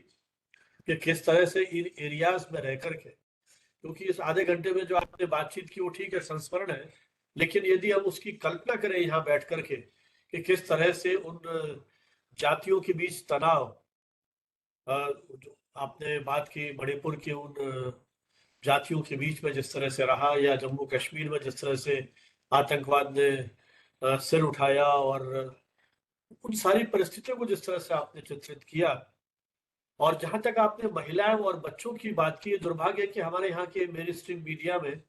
कि किस तरह से इन एरियाज में रह करके, क्योंकि इस आधे घंटे में जो आपने बातचीत की वो ठीक है, संस्मरण है, लेकिन यदि हम उसकी कल्पना करें यहाँ बैठ करके कि किस तरह से उन जातियों के बीच तनाव, जो आपने बात की मणिपुर के उन जातियों के बीच में जिस तरह से रहा, या जम्मू कश्मीर में जिस तरह से आतंकवाद ने सिर उठाया, और उन सारी परिस्थितियों को जिस तरह से आपने चित्रित किया, और जहां तक आपने महिलाओं और बच्चों की बात की, दुर्भाग्य है कि हमारे यहाँ के मेन स्ट्रीम मीडिया में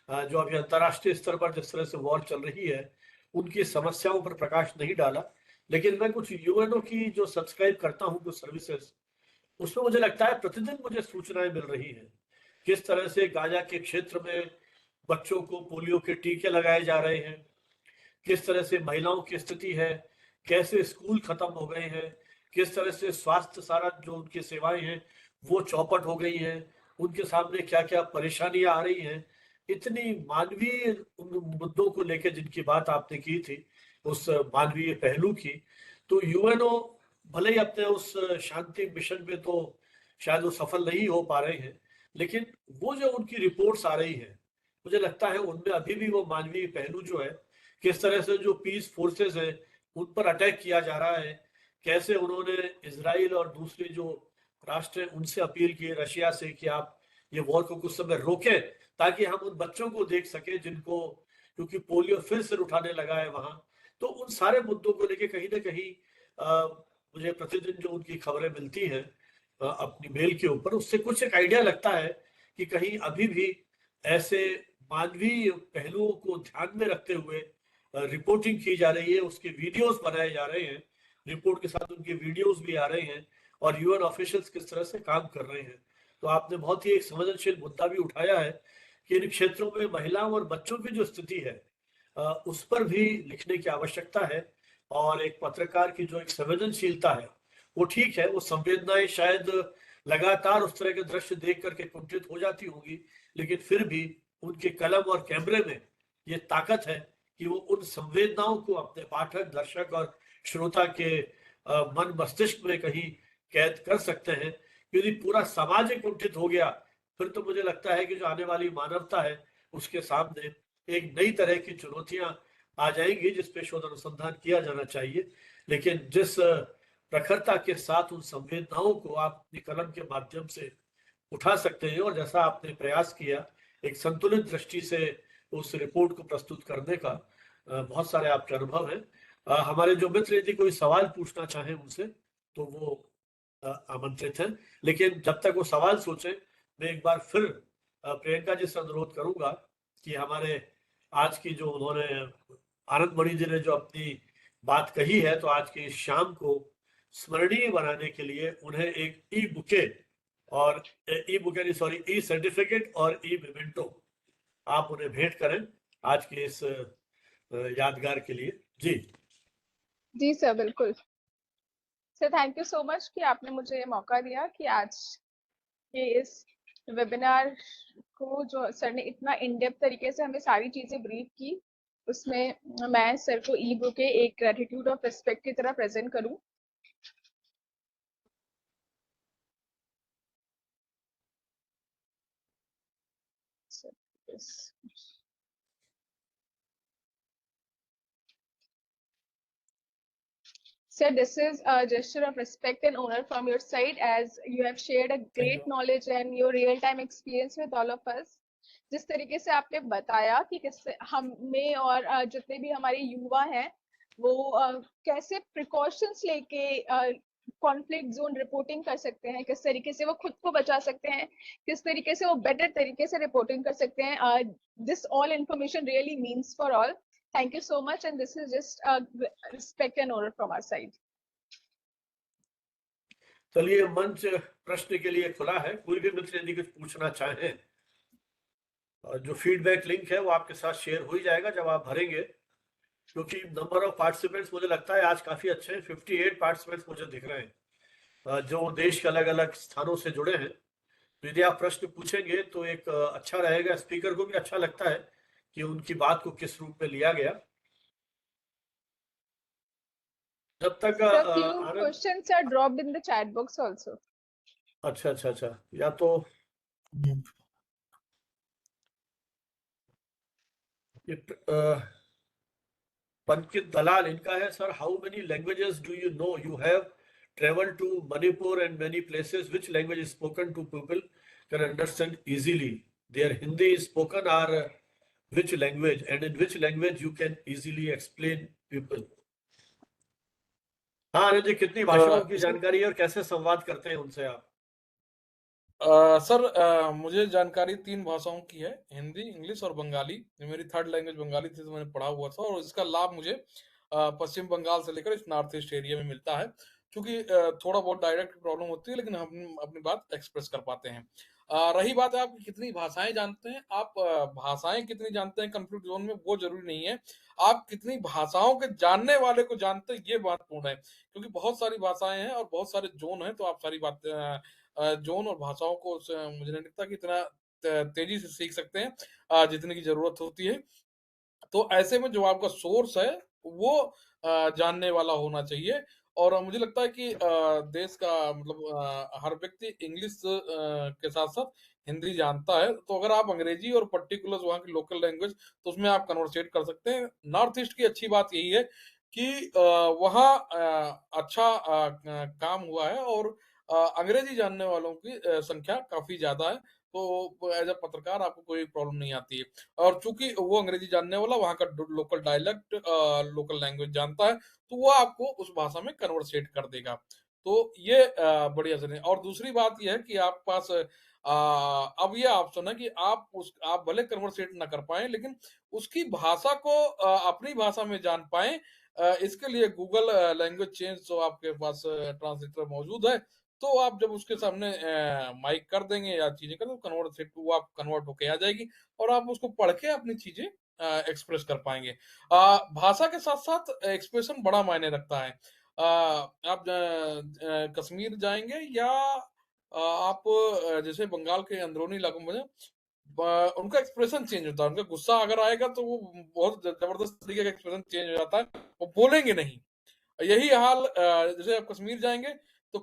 जो अभी अंतर्राष्ट्रीय स्तर पर जिस तरह से वॉर चल रही है, उनकी समस्याओं पर प्रकाश नहीं डाला। लेकिन मैं कुछ यूएनओ की जो सब्सक्राइब करता हूँ कुछ सर्विसेज, उसमें मुझे लगता है प्रतिदिन मुझे सूचनाएं मिल रही हैं किस तरह से गाजा के क्षेत्र में बच्चों को पोलियो के टीके लगाए जा रहे हैं, किस तरह से महिलाओं की स्थिति है, कैसे स्कूल खत्म हो गए हैं, किस तरह से स्वास्थ्य सारा जो उनकी सेवाएं हैं वो चौपट हो गई हैं, उनके सामने क्या क्या परेशानियां आ रही हैं। इतनी मानवीय उन मुद्दों को लेकर जिनकी बात आपने की थी, उस मानवीय पहलू की, तो यूएनओ भले ही अपने उस शांति मिशन में तो शायद वो सफल नहीं हो पा रहे हैं, लेकिन वो जो उनकी रिपोर्ट्स आ रही है, मुझे लगता है उनमें अभी भी वो मानवीय पहलू जो है, किस तरह से जो पीस फोर्सेस है उन पर अटैक किया जा रहा है, कैसे उन्होंने इजराइल और दूसरे जो राष्ट्र हैं उनसे अपील की, रशिया से, कि आप ये वॉर को कुछ समय रोकें ताकि हम उन बच्चों को देख सके जिनको, क्योंकि पोलियो फिर से उठाने लगा है वहां। तो उन सारे मुद्दों को लेके कहीं ना कहीं मुझे प्रतिदिन जो उनकी खबरें मिलती हैं अपनी मेल के ऊपर, उससे कुछ एक आइडिया लगता है कि कहीं अभी भी ऐसे मानवीय पहलुओं को ध्यान में रखते हुए रिपोर्टिंग की जा रही है, उसके वीडियोस बनाए जा रहे हैं, रिपोर्ट के साथ उनके वीडियोस भी आ रहे हैं, और यूएन ऑफिशियल्स किस तरह से काम कर रहे हैं। तो आपने बहुत ही एक संवेदनशील मुद्दा भी उठाया है कि इन क्षेत्रों में महिलाओं और बच्चों की जो स्थिति है उस पर भी लिखने की आवश्यकता है। और एक पत्रकार की जो एक संवेदनशीलता है वो ठीक है, वो संवेदनाएं शायद लगातार उस तरह के दृश्य देख करके कुंठित हो जाती होंगी, लेकिन फिर भी उनके कलम और कैमरे में ये ताकत है कि वो उन संवेदनाओं को अपने पाठक, दर्शक और श्रोता के मन मस्तिष्क में कहीं कैद कर सकते हैं। यदि पूरा समाज ही कुंठित हो गया, फिर तो मुझे लगता है कि जो आने वाली मानवता है उसके सामने एक नई तरह की चुनौतियां आ जाएंगी जिस पे शोध अनुसंधान किया जाना चाहिए। लेकिन जिस प्रखरता के साथ उन संवेदनाओं को आप अपनी कलम के माध्यम से उठा सकते हैं, और जैसा आपने प्रयास किया एक संतुलित दृष्टि से उस रिपोर्ट को प्रस्तुत करने का, बहुत सारे आपके अनुभव हैं। हमारे जो मित्र यदि कोई सवाल पूछना चाहें उनसे तो वो आमंत्रित हैं, लेकिन जब तक वो सवाल सोचें मैं एक बार फिर प्रियंका जी से अनुरोध करूंगा कि हमारे आज की जो उन्होंने आनंद मणि जी ने जो अपनी बात कही है, तो आज की शाम को स्मरणीय बनाने के लिए उन्हें एक ई बुके और ई बुके नहीं, सॉरी, ई सर्टिफिकेट और ई मेमेंटो आप उन्हें भेंट करें आज के इस यादगार के लिए। जी जी सर, बिल्कुल sir. Thank you so much कि आपने मुझे ये मौका दिया कि आज के इस वेबिनार को, जो सर ने इतना इन डेप्थ तरीके से हमें सारी चीजें ब्रीफ की, उसमें मैं सर को ई बुक के एक ग्रेटिट्यूड ऑफ रिस्पेक्ट की तरह प्रेजेंट करूं। Sir, this is a gesture of respect and honor from your side, as you have shared a great knowledge and your real-time experience with all of us. जिस तरीके से आपने बताया कि किससे हमें और जितने भी हमारे युवा हैं वो कैसे प्रिकॉशंस लेके कॉन्फ्लिक्ट जोन रिपोर्टिंग कर सकते हैं, किस तरीके से वो खुद को बचा सकते हैं, किस तरीके से वो बेटर तरीके से रिपोर्टिंग कर सकते हैं। This all information really means for all. Thank you so much, and this is just a respect and honor from our side. चलिए, मंच प्रश्न के लिए खुला है। कोई भी मित्र यदि कुछ पूछना चाहें, जो फीडबैक लिंक है वो आपके साथ शेयर हो ही जाएगा जब आप भरेंगे, क्योंकि नंबर ऑफ पार्टिसिपेंट्स मुझे लगता है आज काफी अच्छे हैं। 58 पार्टिसिपेंट्स मुझे दिख रहे हैं जो देश के अलग अलग स्थानों से जुड़े हैं। तो यदि आप प्रश्न पूछेंगे तो एक अच्छा रहेगा, स्पीकर को भी अच्छा लगता है कि उनकी बात को किस रूप में लिया गया। जब तक Sir, few questions are dropped in the chat box also. अच्छा अच्छा अच्छा, या तो पंकित दलाल इनका है, sir how many languages do you know? You have traveled to Manipur and many places. Which language is spoken to people can understand easily? Their Hindi is spoken, or which language, and in which language you can easily explain people? हाँ अनिल जी, कितनी भाषाओं की जानकारी है और कैसे संवाद करते हैं उनसे आप? सर मुझे जानकारी 3 भाषाओं की है, हिंदी, इंग्लिश और बंगाली। मेरी थर्ड लैंग्वेज बंगाली थी, तो मैंने पढ़ा हुआ था, और इसका लाभ मुझे पश्चिम बंगाल से लेकर इस नॉर्थ ईस्ट एरिया में मिलता है। क्योंकि थोड़ा बहुत डायरेक्ट प्रॉब्लम होती है, लेकिन हम अपनी बात एक्सप्रेस कर पाते हैं। रही बात है आप कितनी भाषाएं जानते हैं, आप भाषाएं कितनी जानते हैं कॉन्फ्लिक्ट जोन में, वो जरूरी नहीं है। आप कितनी भाषाओं के जानने वाले को जानते हैं, ये महत्वपूर्ण है। क्योंकि बहुत सारी भाषाएं हैं और बहुत सारे जोन हैं, तो आप सारी बातें जोन और भाषाओं को मुझे नहीं लगता कि इतना तेजी से सीख सकते हैं जितने की जरूरत होती है। तो ऐसे में जो आपका सोर्स है वो जानने वाला होना चाहिए। और मुझे लगता है कि देश का मतलब हर व्यक्ति इंग्लिश के साथ-साथ हिंदी जानता है। तो अगर आप अंग्रेजी और पर्टिकुलर वहाँ की लोकल लैंग्वेज, तो उसमें आप कन्वर्सेट कर सकते हैं। नॉर्थ ईस्ट की अच्छी बात यही है कि वहाँ अच्छा काम हुआ है, और अंग्रेजी जानने वालों की संख्या काफ़ी ज़्यादा है। तो एज़ अ पत्रकार आपको कोई प्रॉब्लम नहीं आती है। और चूँकि वो अंग्रेजी जानने वाला वहाँ का लोकल डायलेक्ट लोकल लैंग्वेज जानता है, तो वो आपको उस भाषा में कन्वर्सेट कर देगा। तो ये बढ़िया से नहीं। और दूसरी बात ये है कि आपके पास अब ये ऑप्शन है कि आप भले कन्वर्सेट ना कर पाएँ, लेकिन उसकी भाषा को अपनी भाषा में जान पाएँ। इसके लिए गूगल लैंग्वेज चेंज, तो आपके पास ट्रांसलेटर मौजूद है। तो आप जब उसके सामने माइक कर देंगे या चीज़ें कर देंगे, वो आप कन्वर्ट होके आ जाएगी, और आप उसको पढ़ के अपनी चीज़ें एक्सप्रेस कर पाएँगे। भाषा के साथ-साथ एक्सप्रेशन बड़ा मायने रखता है। आप कश्मीर जाएँगे या आप जैसे बंगाल के अंदरूनी इलाकों में उनका एक्सप्रेशन चेंज होता है। उनका गुस्सा अगर आएगा तो वो बहुत जबरदस्त तरीके का एक्सप्रेशन चेंज हो जाता है, वो बोलेंगे नहीं। यही हाल जैसे आप कश्मीर जाएँगे, तो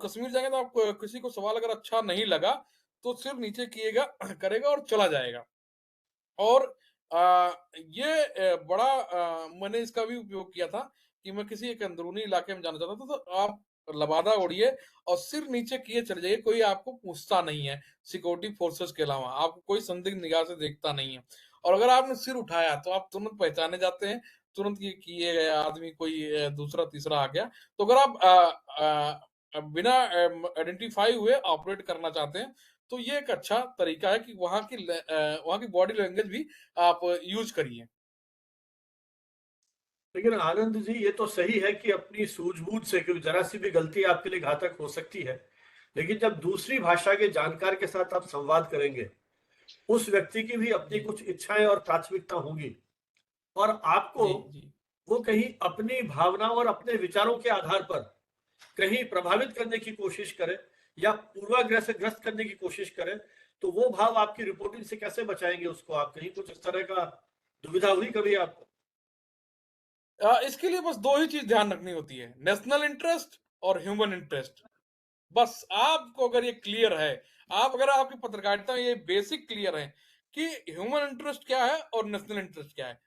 आप किसी को सवाल अगर अच्छा नहीं लगा, तो सिर्फ नीचे किएगा करेगा और चला जाएगा। और ये बड़ा मैंने इसका भी उपयोग किया था कि मैं किसी एक अंदरूनी इलाके में जाना चाहता था, तो आप लबादा ओढ़िए और सिर नीचे किए चले जाइए, कोई आपको पूछता नहीं है, सिक्योरिटी फोर्सेस के अलावा आपको कोई संदिग्ध निगाह से देखता नहीं है। और अगर आपने सिर उठाया तो आप तुरंत पहचाने जाते हैं, तुरंत ये गया आदमी कोई दूसरा तीसरा आ गया। तो अगर आप बिना आइडेंटिफाई हुए ऑपरेट करना चाहते हैं, तो ये एक अच्छा तरीका है कि वहाँ की बॉडी लैंग्वेज भी आप यूज करिए। लेकिन आनंद जी, ये तो सही है कि अपनी सूझबूझ से, क्योंकि जरा सी भी गलती आपके लिए घातक हो सकती है, लेकिन जब दूसरी भाषा के जानकार के साथ आप संवाद करेंगे, उस व्यक्ति की भी अपनी जी कुछ इच्छाएं और प्राथमिकता होंगी, और आपको जी जी वो कहीं अपनी भावनाओं और अपने विचारों के आधार पर कहीं प्रभावित करने की कोशिश करे या पूर्वाग्रह से ग्रस्त करने की कोशिश करे, तो वो भाव आपकी रिपोर्टिंग से कैसे बचाएंगे उसको आप? कहीं कुछ इस तरह का दुविधा हुई कभी आपको? इसके लिए बस दो ही चीज ध्यान रखनी होती है, नेशनल इंटरेस्ट और ह्यूमन इंटरेस्ट। बस आपको अगर ये क्लियर है, आप अगर आपकी पत्रकारिता में ये बेसिक क्लियर है कि ह्यूमन इंटरेस्ट क्या है और नेशनल इंटरेस्ट क्या है,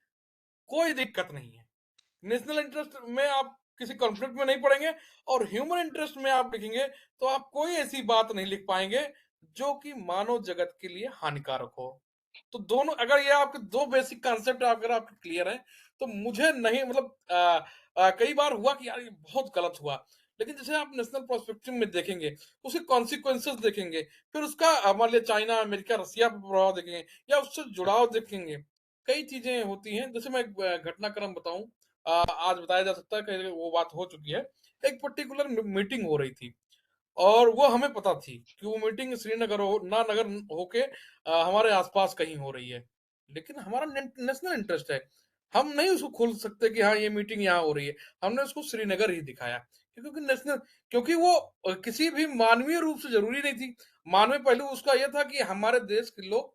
कोई दिक्कत नहीं है। नेशनल इंटरेस्ट में आप किसी कॉन्फ्लिक्ट में नहीं पड़ेंगे, और ह्यूमन इंटरेस्ट में आप लिखेंगे तो आप कोई ऐसी बात नहीं लिख पाएंगे जो कि मानव जगत के लिए हानिकारक हो। तो दोनों, अगर ये आपके दो बेसिक कॉन्सेप्ट अगर आपके क्लियर हैं, तो मुझे नहीं मतलब कई बार हुआ कि यार ये बहुत गलत हुआ, लेकिन जैसे आप नेशनल प्रोस्पेक्टिव में देखेंगे, उसके कॉन्सिक्वेंसेस देखेंगे, फिर उसका मान लिया चाइना, अमेरिका, रसिया पर प्रभाव देखेंगे या उससे जुड़ाव देखेंगे, कई चीजें होती हैं। जैसे मैं एक घटनाक्रम बताऊं, आज बताया जा सकता है कि वो बात हो चुकी है। एक पर्टिकुलर मीटिंग हो रही थी, और वो हमें पता थी कि वो मीटिंग श्रीनगर हो ना नगर होके हमारे आसपास कहीं हो रही है, लेकिन हमारा नेशनल इंटरेस्ट है, हम नहीं उसको खोल सकते कि हाँ ये मीटिंग यहाँ हो रही है। हमने उसको श्रीनगर ही दिखाया, क्योंकि नेशनल, क्योंकि वो किसी भी मानवीय रूप से जरूरी नहीं थी। मानवीय पहलू उसका यह था कि हमारे देश के लोग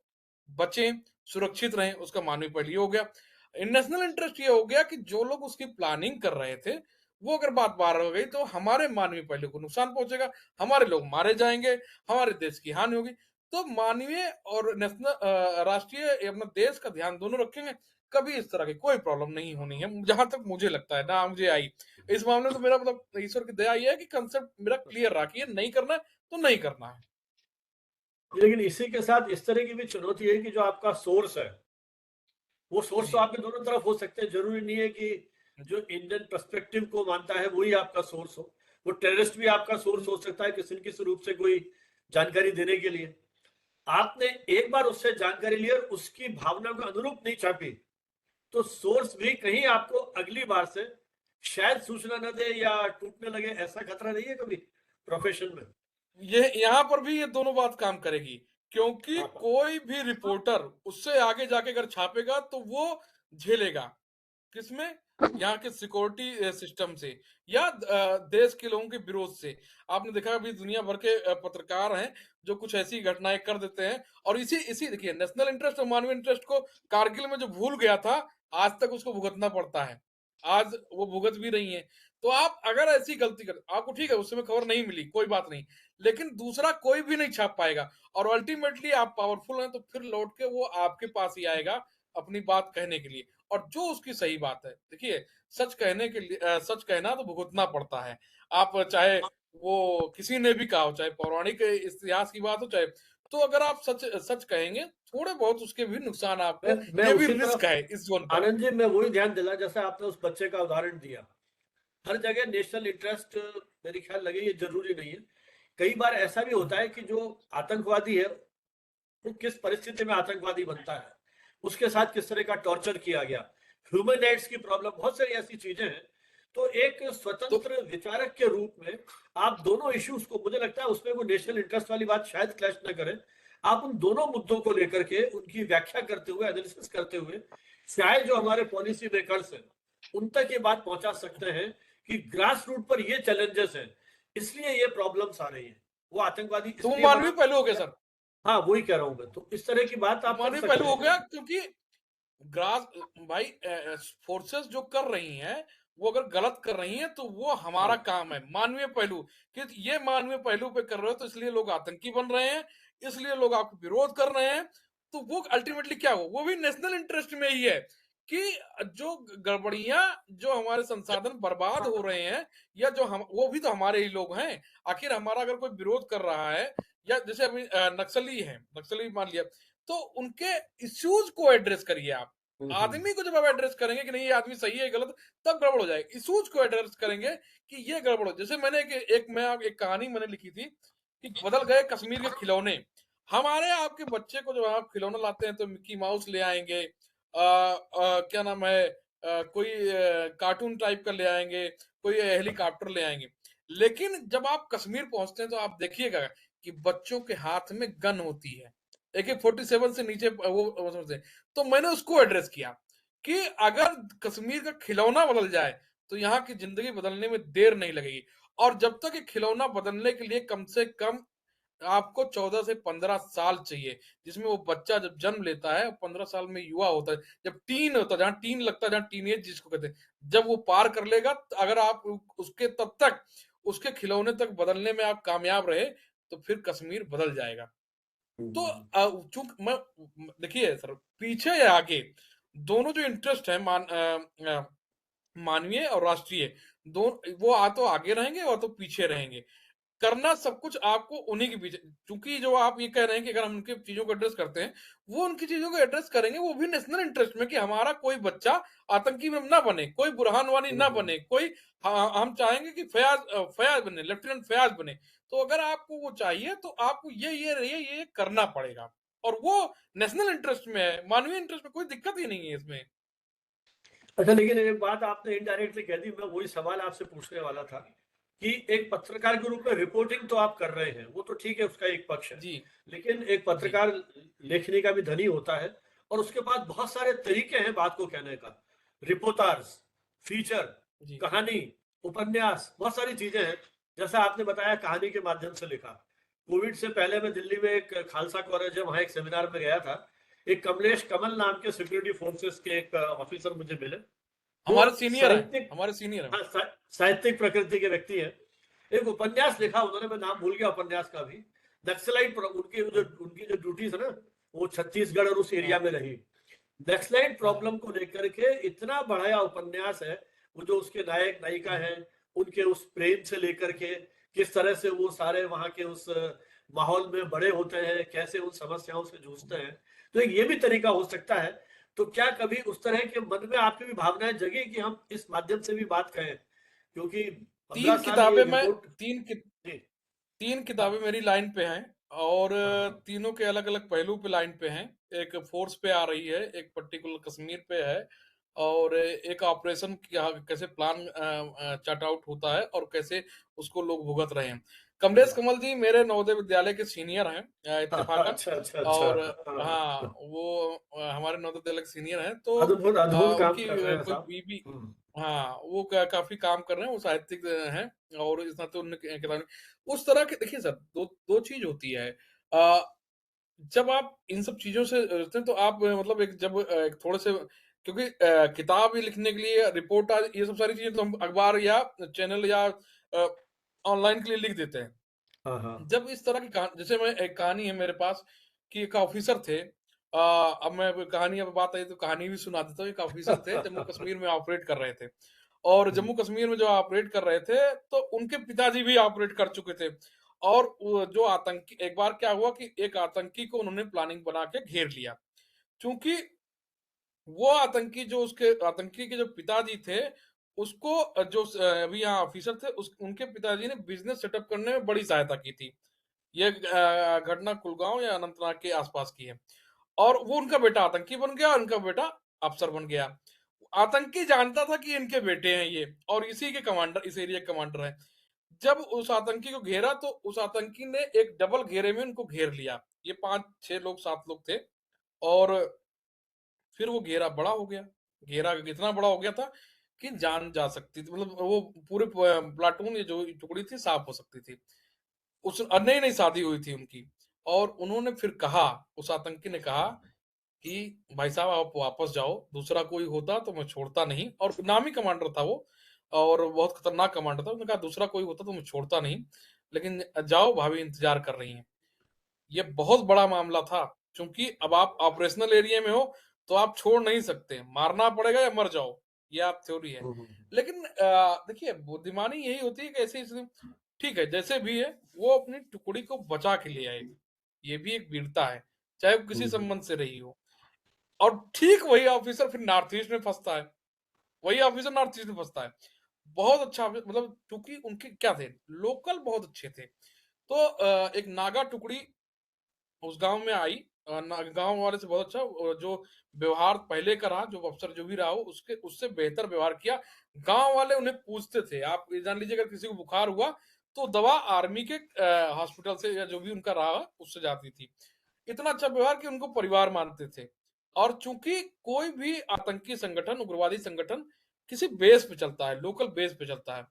बचें, सुरक्षित रहें, उसका मानवीय पहलू ये हो गया। नेशनल इंटरेस्ट ये हो गया कि जो लोग उसकी प्लानिंग कर रहे थे, वो अगर बात बाहर हो गई तो हमारे मानवीय पहलू को नुकसान पहुंचेगा, हमारे लोग मारे जाएंगे, हमारे देश की हानि होगी। तो मानवीय और नेशनल राष्ट्रीय अपना देश का ध्यान दोनों रखेंगे, कभी इस तरह की कोई प्रॉब्लम नहीं होनी है, जहां तक मुझे लगता है ना मुझे आई। इस मामले में तो मेरा मतलब ईश्वर की दया ये है कि कंसेप्ट मेरा क्लियर रहा कि ये नहीं करना है तो नहीं करना है। लेकिन इसी के साथ इस तरह की भी चुनौती है कि जो आपका सोर्स है, वो सोर्स तो जी आपके दोनों तरफ हो सकते हैं। जरूरी नहीं है कि जो इंडियन पर्सपेक्टिव को मानता है वही आपका सोर्स हो। वो टेररिस्ट भी आपका सोर्स हो सकता है किसी न किसी रूप से कोई जानकारी देने के लिए। आपने एक बार उससे जानकारी ली और उसकी भावना को अनुरूप नहीं छापी, तो सोर्स भी कहीं आपको अगली बार से शायद सूचना न दे या टूटने लगे। ऐसा खतरा नहीं है कभी प्रोफेशन में? ये यहाँ पर भी ये दोनों बात काम करेगी, क्योंकि हाँ। कोई भी रिपोर्टर उससे आगे जाके अगर छापेगा तो वो झेलेगा, किसमें, यहाँ के सिक्योरिटी सिस्टम से या देश के लोगों के विरोध से। आपने देखा अभी दुनिया भर के पत्रकार हैं जो कुछ ऐसी घटनाएं कर देते हैं, और इसी इसी देखिए, नेशनल इंटरेस्ट और मानवीय इंटरेस्ट को कारगिल में जो भूल गया था, आज तक उसको भुगतना पड़ता है, आज वो भुगत भी रही है। तो आप अगर ऐसी गलती कर, आपको ठीक है उस समय खबर नहीं मिली, कोई बात नहीं, लेकिन दूसरा कोई भी नहीं छाप पाएगा, और अल्टीमेटली आप पावरफुल हैं तो फिर लौट के वो आपके पास ही आएगा अपनी बात कहने के लिए, और जो उसकी सही बात है। देखिए, सच कहने के लिए सच कहना तो भुगतना पड़ता है। आप चाहे वो किसी ने भी कहा हो, चाहे पौराणिक इतिहास की बात हो, चाहे, तो अगर आप सच सच कहेंगे, थोड़े बहुत उसके भी नुकसान मैं आपको, मैं ये भी उसी रिस्क तरफ, है इस जोन पर। आनंद जी, मैं वही ध्यान दिला जैसे आपने उस बच्चे का उदाहरण दिया। हर जगह नेशनल इंटरेस्ट मेरे ख्याल लगे ये जरूरी नहीं है। कई बार ऐसा भी होता है कि जो आतंकवादी है वो किस परिस्थिति में आतंकवादी बनता है, उसके साथ किस तरह का टॉर्चर किया गया, ह्यूमन राइट्स की प्रॉब्लम, बहुत सारी ऐसी चीजें हैं। तो एक तो स्वतंत्र विचारक के रूप में आप दोनों इश्यूज को, मुझे लगता है उसमें कोई नेशनल इंटरेस्ट वाली बात शायद क्लैश न करें, आप उन दोनों मुद्दों को लेकर के उनकी व्याख्या करते हुए, एनालिसिस करते हुए, शायद जो हमारे पॉलिसी मेकर्स हैं उन तक ये बात पहुंचा सकते हैं कि ग्रास रूट पर ये चैलेंजेस हैं, इसलिए ये प्रॉब्लम्स आ रही हैं, वो आतंकवादी वो इसलिए मानवीय बना। पहलू हो गया सर, हाँ, वही कह रहा हूं मैं, तो इस तरह की बात आप कर मानवीय सकते पहलू हो हैं। गया, क्योंकि ग्रास भाई, फोर्सेस जो कर रही हैं वो अगर गलत कर रही हैं तो वो हमारा हाँ। काम है मानवीय पहलू, कि ये मानवीय पहलू पे कर रहे हो तो इसलिए लोग आतंकी बन रहे हैं, इसलिए लोग आपको विरोध कर रहे हैं। तो वो अल्टीमेटली क्या हो, वो भी नेशनल इंटरेस्ट में ही है कि जो गड़बड़ियां, जो हमारे संसाधन बर्बाद हो रहे हैं, या जो हम, वो भी तो हमारे ही लोग हैं। आखिर हमारा अगर कोई विरोध कर रहा है, या जैसे अभी नक्सली है, नक्सली मान लिया, तो उनके इश्यूज को एड्रेस करिए आप। हम्म। आदमी को जब आप एड्रेस करेंगे कि नहीं ये आदमी सही है गलत, तब गड़बड़ हो जाएगी। इश्यूज को एड्रेस करेंगे कि ये गड़बड़ हो, जैसे मैंने एक कहानी मैंने लिखी थी कि बदल गए कश्मीर के खिलौने। हमारे आपके बच्चे को जब आप खिलौना लाते हैं तो मिक्की माउस ले आएंगे, क्या नाम है, कोई कार्टून टाइप का ले आएंगे, कोई हेलीकॉप्टर ले आएंगे। लेकिन जब आप कश्मीर पहुंचते हैं तो आप देखिएगा कि बच्चों के हाथ में गन होती है, AK-47 से नीचे वो समझते हैं। तो मैंने उसको एड्रेस किया कि अगर कश्मीर का खिलौना बदल जाए तो यहाँ की जिंदगी बदलने में देर नहीं लगेगी। और जब तक ये खिलौना बदलने के लिए कम से कम आपको 14 से 15 साल चाहिए, जिसमें वो बच्चा जब जन्म लेता है 15 साल में युवा होता है, जब टीन होता है, जहाँ टीन लगता है, जहाँ टीनेज जिसको कहते हैं, जब वो पार कर लेगा, तो अगर आप उसके तब तक उसके खिलौने तक बदलने में आप कामयाब रहे तो फिर कश्मीर बदल जाएगा। तो चूंकि मैं देखिए सर, पीछे या आगे दोनों जो इंटरेस्ट है मानवीय और राष्ट्रीय, दोनों वो तो आगे रहेंगे और तो पीछे रहेंगे। करना सब कुछ आपको उन्हीं के पीछे, क्योंकि जो आप ये कह रहे हैं कि अगर हम उनकी चीजों को एड्रेस करते हैं, वो उनकी चीजों को एड्रेस करेंगे, वो भी नेशनल इंटरेस्ट में कि हमारा कोई बच्चा आतंकी में ना बने, कोई बुरहान वानी ना बने, कोई हम चाहेंगे कि फयाज बने, लेफ्टिनेंट फयाज बने। तो अगर आपको वो चाहिए तो आपको ये करना पड़ेगा, और वो नेशनल इंटरेस्ट में है, मानवीय इंटरेस्ट में कोई दिक्कत ही नहीं है इसमें। अच्छा, लेकिन एक बात आपने इनडायरेक्टली कह दी, मैं वही सवाल आपसे पूछने वाला था कि एक पत्रकार के रूप में रिपोर्टिंग तो आप कर रहे हैं, वो तो ठीक है, उसका एक पक्ष है, जी लेकिन एक जी पत्रकार लेखनी का भी धनी होता है, और उसके बाद बहुत सारे तरीके हैं बात को कहने का, रिपोर्टार्स, फीचर, जी कहानी, उपन्यास, बहुत सारी चीजें हैं। जैसा आपने बताया कहानी के माध्यम से लिखा। कोविड से पहले मैं दिल्ली में एक खालसा कॉलेज है, वहां एक सेमिनार में गया था। एक कमलेश कमल नाम के सिक्योरिटी फोर्सेस के एक ऑफिसर मुझे मिले। वो हमारे सीनियर हैं, साहित्यिक, हमारे सीनियर हैं। हाँ, साहित्यिक प्रकृति के व्यक्ति हैं। एक उपन्यास लिखा उन्होंने, मैं नाम भूल गया उपन्यास का भी। नक्सलाइट उनकी जो ड्यूटीज है ना, वो छत्तीसगढ़ और उस एरिया हाँ में रही। नक्सलाइट हाँ प्रॉब्लम को लेकर के इतना बढ़ाया उपन्यास है। वो जो उसके नायक नायिका हम्म, हैं, उनके उस प्रेम से लेकर के किस तरह से वो सारे वहां के उस माहौल में बड़े होते हैं, कैसे उन समस्याओं से जूझते हैं। तो एक ये भी तरीका हो सकता है। तो क्या कभी उस तरह के मन में आपकी भी भावनाएं जगी कि हम इस माध्यम से भी बात करें, क्योंकि 15 तीन साल ये किताबें मैं रिपोर्ट। तीन कि, जी। तीन हाँ किताबें मेरी लाइन पे हैं, और हाँ हाँ। तीनों के अलग अलग पहलू पे लाइन पे हैं। एक फोर्स पे आ रही है, एक पर्टिकुलर कश्मीर पे है, और एक ऑपरेशन कैसे प्लान चार्ट आउट होता है और कैसे उसको लोग भुगत रहे हैं। कमलेश वाह। कमल जी मेरे नवोदय विद्यालय के सीनियर हैं, इत्तेफाकन। अच्छा अच्छा अच्छा। और हाँ, हाँ, वो हमारे नवोदय विद्यालय के सीनियर हैं, तो अद्भुत अद्भुत काम उनकी कर रहे हैं कोई साहब। बीबी, हाँ, वो काफी काम कर रहे हैं, वो साहित्यिक हैं, और इस नाते उनने किताबें उस तरह के। देखिए सर, दो दो चीज होती है। अ, जब आप इन सब चीजों से जुड़ते हैं तो आप मतलब एक जब एक थोड़े से, क्योंकि किताब ही लिखने के लिए, रिपोर्ट, ये सब सारी चीजें तो हम अखबार या चैनल या ऑनलाइन के लिए लिख देते हैं। हाँ हाँ। जब इस तरह की जैसे मैं, एक कहानी है मेरे पास कि एक ऑफिसर थे। अब मैं कहानी, अब बात आई तो कहानी भी सुना देता हूँ। एक ऑफिसर थे, जम्मू कश्मीर में ऑपरेट कर रहे थे, और जम्मू कश्मीर में जो ऑपरेट कर रहे थे तो उनके पिताजी भी ऑपरेट कर चुके थे। और जो आतंकी, एक बार क्या हुआ कि एक आतंकी को उन्होंने प्लानिंग बना के घेर लिया। क्योंकि वो आतंकी, जो उसके आतंकी के जो पिताजी थे, उसको जो अभी यहाँ ऑफिसर थे, उनके पिताजी ने बिजनेस सेटअप करने में बड़ी सहायता की थी। ये घटना कुलगांव या अनंतनाग के आसपास की है। और वो उनका बेटा आतंकी बन गया, और उनका बेटा अफसर बन गया। आतंकी जानता था कि इनके बेटे हैं ये, और इसी के कमांडर, इस एरिया के कमांडर है। जब उस आतंकी को घेरा तो उस आतंकी ने एक डबल घेरे में उनको घेर लिया। ये 5 6 लोग 7 लोग थे, और फिर वो घेरा बड़ा हो गया। घेरा इतना बड़ा हो गया था कि जान जा सकती थी, मतलब वो पूरे प्लाटून, ये जो टुकड़ी थी, साफ हो सकती थी। उस नई नई शादी हुई थी उनकी। और उन्होंने फिर कहा, उस आतंकी ने कहा कि भाई साहब आप वापस जाओ, दूसरा कोई होता तो मैं छोड़ता नहीं। और नामी कमांडर था वो, और बहुत खतरनाक कमांडर था। उसने कहा दूसरा कोई होता तो मैं छोड़ता नहीं, लेकिन जाओ, भाभी इंतजार कर रही हैं। ये बहुत बड़ा मामला था, क्योंकि अब आप ऑपरेशनल एरिया में हो तो आप छोड़ नहीं सकते, मारना पड़ेगा या मर जाओ, ये आप थ्योरी है। लेकिन देखिए, बुद्धिमानी यही होती है कि ऐसे ठीक है, जैसे भी है, वो अपनी टुकड़ी को बचा के ले आए। ये भी एक वीरता है, चाहे वो किसी संबंध से रही हो। और ठीक वही ऑफिसर फिर नॉर्थ ईस्ट में फंसता है, वही ऑफिसर नॉर्थ ईस्ट में फंसता है। बहुत अच्छा मतलब, क्योंकि उनके क्या थे, लोकल बहुत अच्छे थे। तो एक नागा टुकड़ी उस गांव में आई, गांव वाले से बहुत अच्छा जो व्यवहार पहले का रहा, जो अफसर जो भी रहा हो उसके उससे बेहतर व्यवहार किया। गांव वाले उन्हें पूछते थे, आप ये जान लीजिए अगर किसी को बुखार हुआ तो दवा आर्मी के हॉस्पिटल से या जो भी उनका रहा उससे जाती थी। इतना अच्छा व्यवहार कि उनको परिवार मानते थे। और चूंकि कोई भी आतंकी संगठन, उग्रवादी संगठन किसी बेस पे चलता है, लोकल बेस पे चलता है।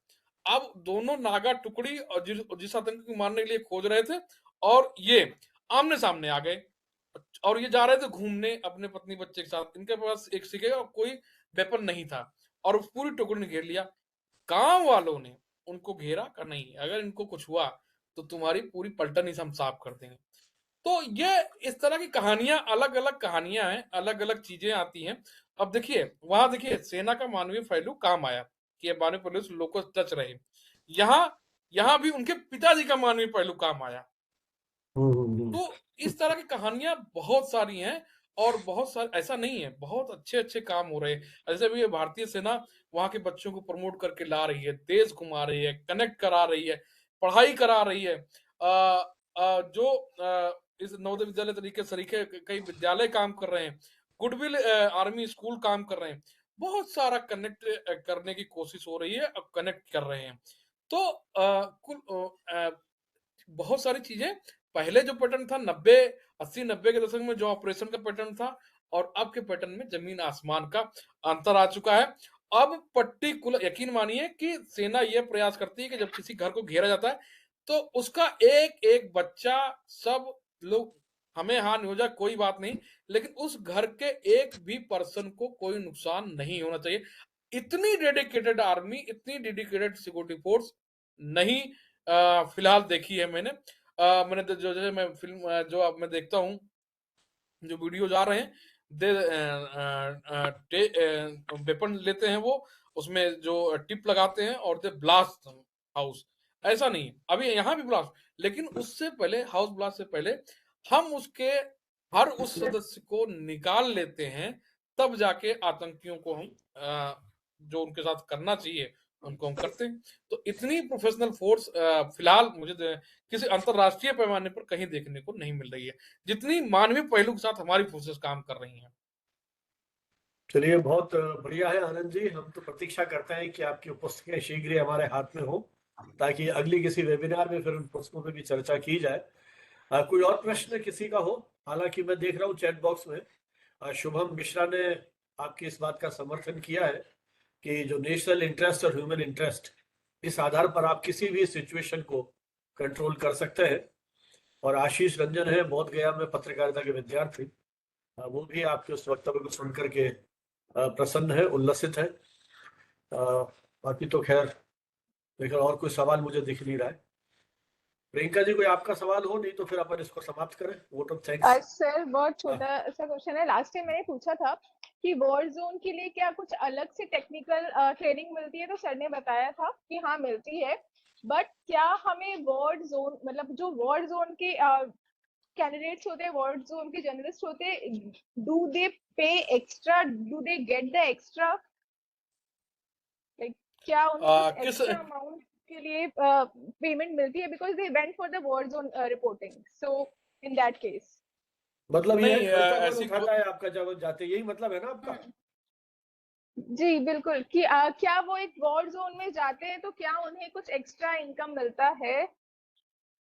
अब दोनों नागा टुकड़ी और जिस आतंकी को मारने के लिए खोज रहे थे, और ये आमने सामने आ गए, और ये जा रहे थे घूमने अपने पत्नी बच्चे के साथ। इनके पास एक सिक्के और कोई वेपन नहीं था, और उस पूरी टुकड़ी ने घेर लिया। गांव वालों ने उनको घेरा कर, नहीं अगर इनको कुछ हुआ तो तुम्हारी पूरी पलटन ही हम साफ कर देंगे। तो ये इस तरह की कहानियां, अलग अलग कहानियां हैं, अलग अलग चीजें आती हैं। अब देखिए वहां, देखिए सेना का मानवीय पहलू काम आया कि मानवीय पहलू से लोग को टच रहे। यहाँ यहाँ भी उनके पिताजी का मानवीय पहलू काम आया। तो इस तरह की कहानियां बहुत सारी हैं, और बहुत सारे ऐसा नहीं है, बहुत अच्छे अच्छे काम हो रहे हैं। जैसे भी ये भारतीय सेना वहां के बच्चों को प्रमोट करके ला रही है, देश घुमा रही है, कनेक्ट करा रही है, पढ़ाई करा रही है। जो इस नवोदय विद्यालय तरीके सरीखे कई विद्यालय काम कर रहे हैं, गुडविल आर्मी स्कूल काम कर रहे हैं। बहुत सारा कनेक्ट करने की कोशिश हो रही है, अब कनेक्ट कर रहे हैं। तो बहुत सारी चीजें, पहले जो पैटर्न था 80-90 के दशक में, जो ऑपरेशन का पैटर्न था, और अब के पैटर्न में जमीन आसमान का अंतर आ चुका है। अब पर्टिकुलर यकीन मानिए कि सेना यह प्रयास करती है कि जब किसी घर को घेरा जाता है तो उसका एक एक बच्चा, सब लोग, हमें हानि हो जाए कोई बात नहीं, लेकिन उस घर के एक भी पर्सन को कोई नुकसान नहीं होना चाहिए। इतनी डेडिकेटेड आर्मी, इतनी डेडिकेटेड सिक्योरिटी फोर्स नहीं फिलहाल देखी है मैंने। मैंने जो जैसे मैं फिल्म जो अब मैं देखता हूँ, जो वीडियो जा रहे हैं, दे वेपन लेते हैं वो, उसमें जो टिप लगाते हैं और दे ब्लास्ट हाउस। ऐसा नहीं, अभी यहाँ भी ब्लास्ट, लेकिन उससे पहले, हाउस ब्लास्ट से पहले हम उसके हर उस सदस्य को निकाल लेते हैं, तब जाके आतंकियों को हम जो उनके साथ करना चाहिए उनको हम करते हैं। तो इतनी प्रोफेशनल फोर्स फिलहाल मुझे किसी अंतरराष्ट्रीय पैमाने पर कहीं देखने को नहीं मिल रही है, जितनी मानवीय पहलू के साथ हमारी फोर्सेस काम कर रही हैं। चलिए, बहुत बढ़िया है आनंद जी। हम तो प्रतीक्षा करते हैं कि आपकी पुस्तकें शीघ्र ही हमारे हाथ में हो, ताकि अगली किसी वेबिनार में फिर उन पुस्तकों पर भी चर्चा की जाए। कोई और प्रश्न किसी का हो? हालांकि मैं देख रहा हूँ चैट बॉक्स में शुभम मिश्रा ने आपकी इस बात का समर्थन किया है कि जो नेशनल इंटरेस्ट और ह्यूमन इंटरेस्ट, इस आधार पर आप किसी भी सिचुएशन को कंट्रोल कर सकते हैं। और आशीष रंजन है बोध गया में पत्रकारिता के विद्यार्थी, वो भी आपके उस वक्तव्य को सुन करके प्रसन्न है, उल्लसित है। बाकी तो खैर, लेकिन और कोई सवाल मुझे दिख नहीं रहा है। प्रियंका जी, कोई आपका सवाल हो? नहीं तो फिर अपन इसको समाप्त करें। Vote of thanks. सर बहुत छोटा सा क्वेश्चन है। लास्ट टाइम मैंने पूछा था कि वॉर जोन के लिए क्या कुछ अलग से टेक्निकल ट्रेनिंग मिलती है, तो सर ने बताया था कि हाँ मिलती है। बट क्या हमें वॉर जोन, मतलब जो वॉर जोन के कैंडिडेट्स होते हैं, वॉर जोन के जर्नलिस्ट होते हैं, डू दे पे extra, do they get the extra, like क्या उन्हें कुछ किस एक्स्ट्रा अमाउंट के लिए पेमेंट मिलती है, because they went for the war zone reporting, so in that case? मतलब ये नहीं, खर्चा कौन ऐसी उठाता है आपका जब जाते, यही मतलब है ना आपका? जी बिल्कुल, कि क्या वो एक वॉर जोन में जाते हैं तो क्या उन्हें कुछ एक्स्ट्रा इनकम मिलता है?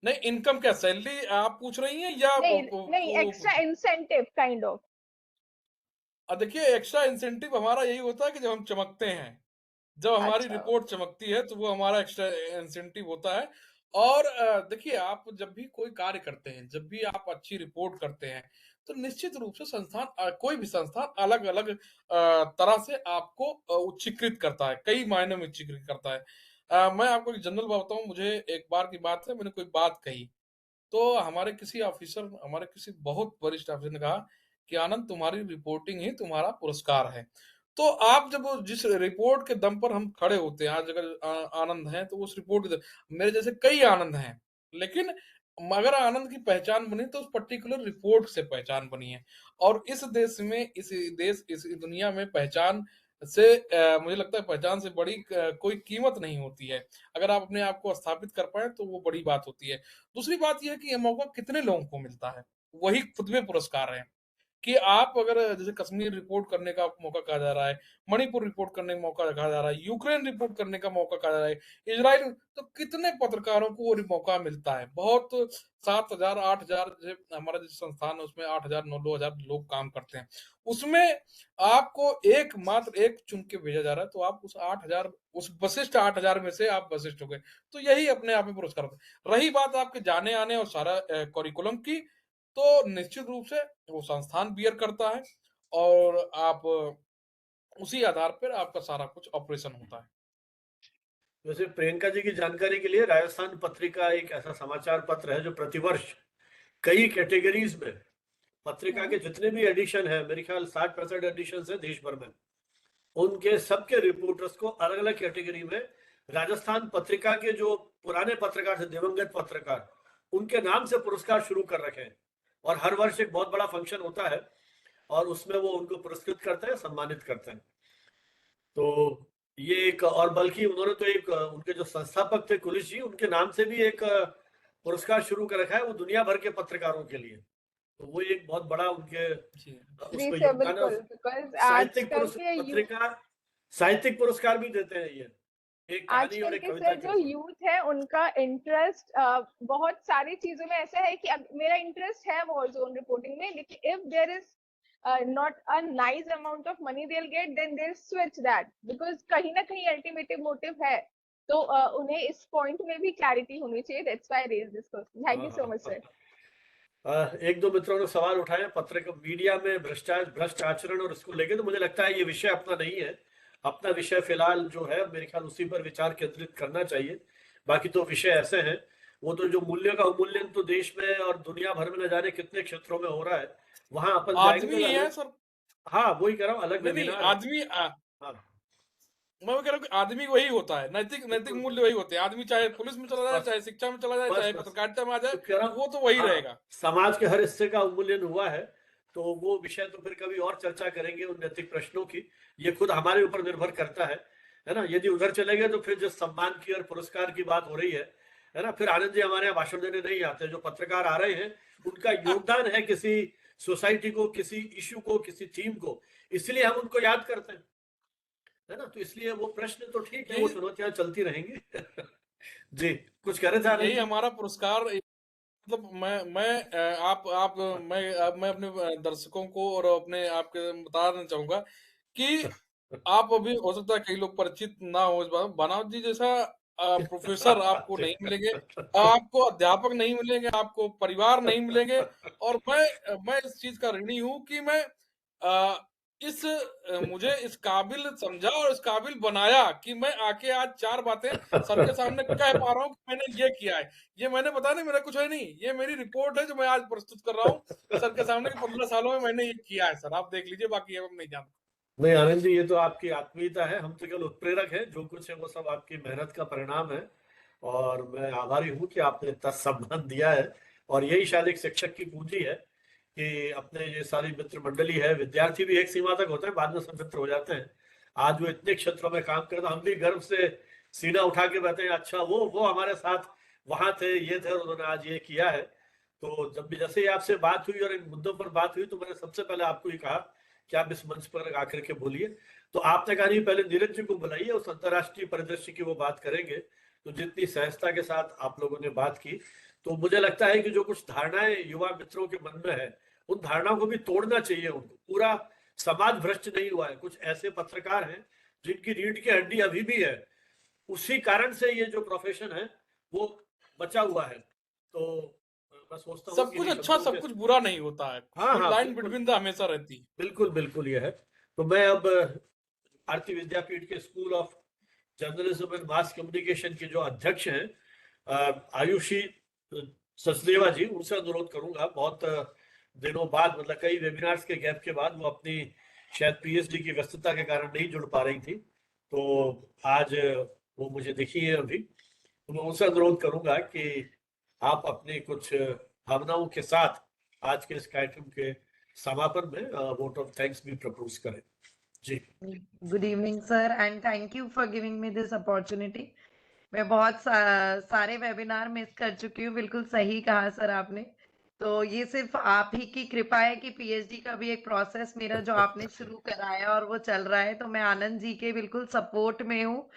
नहीं, इनकम क्या, सैलरी आप पूछ रही हैं या नहीं नहीं, एक्स्ट्रा इंसेंटिव काइंड ऑफ। देखिए एक्स्ट्रा इंसेंटिव हमारा यही होता है कि जब हम चमकते हैं, जब हमारी अच्छा। रिपोर्ट चमकती है, तो वो हमारा एक्स्ट्रा इंसेंटिव होता है। और देखिए आप जब भी कोई कार्य करते हैं, जब भी आप अच्छी रिपोर्ट करते हैं, तो निश्चित रूप से संस्थान, कोई भी संस्थान अलग अलग तरह से आपको उच्चीकृत करता है, कई मायनों में उच्चीकृत करता है। मैं आपको एक जनरल बात बताऊं, मुझे एक बार की बात है, मैंने कोई बात कही, तो हमारे किसी ऑफिसर, हमारे किसी बहुत वरिष्ठ ऑफिसर ने कहा कि आनंद, तुम्हारी रिपोर्टिंग ही तुम्हारा पुरस्कार है। तो आप जब जिस रिपोर्ट के दम पर हम खड़े होते हैं, आज अगर आनंद है तो उस रिपोर्ट के मेरे जैसे कई आनंद हैं, लेकिन अगर आनंद की पहचान बनी तो उस पर्टिकुलर रिपोर्ट से पहचान बनी है। और इस देश में, इस दुनिया में पहचान से मुझे लगता है पहचान से बड़ी कोई कीमत नहीं होती है। अगर आप अपने आप को स्थापित कर पाए तो वो बड़ी बात होती है। दूसरी बात यह है कि ये मौका कितने लोगों को मिलता है, वही खुद में पुरस्कार है कि आप अगर जैसे कश्मीर रिपोर्ट करने का मौका कहा जा रहा है, मणिपुर रिपोर्ट करने का मौका कहा जा रहा है, यूक्रेन रिपोर्ट करने का मौका कहा जा रहा है, इजराइल, तो कितने पत्रकारों को वो मौका मिलता है। बहुत 7,000 8,000 हमारा जो संस्थान है उसमें 8,000 9,000 लोग काम करते हैं, उसमें आपको एकमात्र एक चुन के भेजा जा रहा है, तो आप उस 8,000 उस वशिष्ठ 8,000 में से आप वशिष्ठ हो गए, तो यही अपने आप में पुरस्कार होता है। रही बात आपके जाने आने और सारा करिकुलम की, तो निश्चित रूप से वो संस्थान बियर करता है और आप उसी आधार पर आपका सारा कुछ ऑपरेशन होता है। वैसे प्रियंका जी की जानकारी के लिए राजस्थान पत्रिका एक ऐसा समाचार पत्र है जो प्रतिवर्ष कई कैटेगरीज में पत्रिका के जितने भी एडिशन है, मेरे ख्याल 60% एडिशन है देश भर में, उनके सबके रिपोर्टर्स को अलग अलग कैटेगरी में राजस्थान पत्रिका के जो पुराने पत्रकार थे, दिवंगत पत्रकार, उनके नाम से पुरस्कार शुरू कर रखे हैं। और हर वर्ष एक बहुत बड़ा फंक्शन होता है और उसमें वो उनको पुरस्कृत करते हैं, सम्मानित करते हैं। तो ये एक, और बल्कि उन्होंने तो एक उनके जो संस्थापक थे कुलिश जी, उनके नाम से भी एक पुरस्कार शुरू कर रखा है वो दुनिया भर के पत्रकारों के लिए। तो वो एक बहुत बड़ा उनके जी जी उसमें सर, योगदान है। बिल्कुल, बिकॉज साहित्यिक आजकल के पत्रिका साहित्यिक पुरस्कार भी देते हैं ये, एक कहानी और आजकल एक के कविता सर के जो ऊपर। यूथ है उनका इंटरेस्ट बहुत सारी चीजों में ऐसा है कि अब मेरा इंटरेस्ट है वॉर जोन रिपोर्टिंग में, लेकिन if there is not a nice amount of money they will get, then they switch that, because कहीं ना कहीं अल्टीमेटिव मोटिव है। तो उन्हें इस पॉइंट में भी क्लैरिटी होनी चाहिए। That's why I raise this question. Thank हाँ यू सो हाँ मच सर। एक दो मित्रों ने सवाल उठाए पत्रकार मीडिया में भ्रष्ट आचरण और इसको लेके, तो मुझे लगता है ये विषय अपना नहीं है। अपना विषय फिलहाल जो है मेरे ख्याल उसी पर विचार केंद्रित करना चाहिए। बाकी तो विषय ऐसे हैं, वो तो जो मूल्य का अवमूल्यन तो देश में और दुनिया भर में न जाने कितने क्षेत्रों में हो रहा है, वहां अपन जाएंगे आदमी तो ही है अलग। सर। हाँ वही कह रहा हूँ, अलग नहीं नहीं, वेबिनार है। आदमी हाँ मैं वो कह रहा हूँ कि आदमी वही होता है, नैतिक नैतिक बिल्कुल। मूल्य वही होते हैं। आदमी चाहे पुलिस में चला जाए, बस चाहे शिक्षा में चला जाए, बस चाहे बस पत्रकारिता में आ जाए, तो कह रहा हूँ, वो तो वही हाँ रहेगा। समाज के हर हिस्से का अवमूल्यन हुआ है, तो वो विषय तो फिर कभी और चर्चा करेंगे उन नैतिक प्रश्नों की। ये खुद हमारे ऊपर निर्भर करता है ना। यदि उधर चले गए तो फिर जिस सम्मान की और पुरस्कार की बात हो रही है ना, फिर आनंद जी हमारे यहाँ भाषण देने नहीं आते। जो पत्रकार आ रहे हैं उनका योगदान है किसी सोसाइटी को, किसी इश्यू को, किसी थीम को, इसलिए हम उनको याद करते हैं, है ना। तो इसलिए वो प्रश्न तो ठीक है, वो यही चुनौतियां चलती रहेंगी। जी कुछ कह रहे थे आनंद यही जी? हमारा पुरस्कार। मतलब मैं मैं अपने दर्शकों को और अपने आपके बताना चाहूंगा कि आप अभी हो सकता है कई लोग परिचित ना हो इस बात, बनावट जी जैसा प्रोफेसर आपको नहीं मिलेंगे, आपको अध्यापक नहीं मिलेंगे, आपको परिवार नहीं मिलेंगे। और मैं इस चीज का ऋणी हूं कि मैं अ, मुझे इस काबिल समझा और इस काबिल बनाया कि मैं आके आज 4 बातें सर के सामने कह पा रहा हूँ कि मैंने ये किया है। ये मैंने बताया नहीं, मेरा कुछ है नहीं, ये मेरी रिपोर्ट है जो मैं आज प्रस्तुत कर रहा हूँ सर के सामने कि 15 सालों में मैंने ये किया है सर, आप देख लीजिए, बाकी अब हम नहीं जानते। नहीं आनंद जी, ये तो आपकी आत्मीयता है, हम तो केवल उत्प्रेरक हैं। जो कुछ है वो सब आपकी मेहनत का परिणाम है, और मैं आभारी हूँ कि आपने इतना सम्मान दिया है। और यही शायद एक शिक्षक की पूंजी है कि अपने ये सारी मित्र मंडली है, विद्यार्थी भी एक सीमा तक होते हैं, बाद में सब मित्र हो जाते हैं। आज वो इतने क्षेत्रों में काम करते, हम भी गर्व से सीना उठा के बैठे हैं, अच्छा वो हमारे साथ वहां थे, ये थे, और उन्होंने आज ये किया है। तो जब भी जैसे ही आपसे बात हुई और इन मुद्दों पर बात हुई, तो मैंने सबसे पहले आपको ही कहा कि आप इस मंच पर आकर के बोलिए। तो आपने कहा नहीं, पहले नीरज जी को बुलाइए, उस अंतर्राष्ट्रीय परिदृश्य की वो बात करेंगे। तो जितनी सहजता के साथ आप लोगों ने बात की, तो मुझे लगता है कि जो कुछ धारणाएं युवा मित्रों के मन में है, उन धारणाओं को भी तोड़ना चाहिए उनको। पूरा समाज भ्रष्ट नहीं हुआ है, कुछ ऐसे पत्रकार हैं जिनकी रीढ़ की हड्डी अभी भी है, उसी कारण से ये जो प्रोफेशन है वो बचा हुआ है। तो मैं सोचता हूँ सब कि कुछ इन्हीं अच्छा, शब्दों सब के, कुछ बुरा नहीं होता है, हाँ कुछ हाँ लाइन बिल्कुल बिटवीन द हमेशा रहती है। बिल्कुल बिल्कुल ये है। तो मैं अब भारतीय विद्यापीठ के school of journalism and mass communication के जो अध्यक्ष हैं आयुषी सचदेवा जी, उनसे अनुरोध करूंगा, बहुत दिनों बाद, मतलब कई वेबिनार्स के गैप के बाद, वो अपनी शायद पीएचडी की व्यस्तता के कारण नहीं जुड़ पा रही थी, तो आज वो मुझे दिखी है अभी। तो मैं उनसे अनुरोध करूंगा कि आप अपने कुछ भावनाओं के साथ आज के इस कार्यक्रम के समापन में वोट ऑफ थैंक्स भी प्रपोज करें। जी good evening sir and thank you for giving me this opportunity. मैं बहुत सारे वेबिनार मिस कर चुकी हूँ, बिल्कुल सही कहा सर आपने तो ये सिर्फ आप ही की कृपा है कि पीएचडी का भी एक प्रोसेस मेरा जो आपने शुरू कराया और वो चल रहा है, तो मैं आनंद जी के बिल्कुल सपोर्ट में हूँ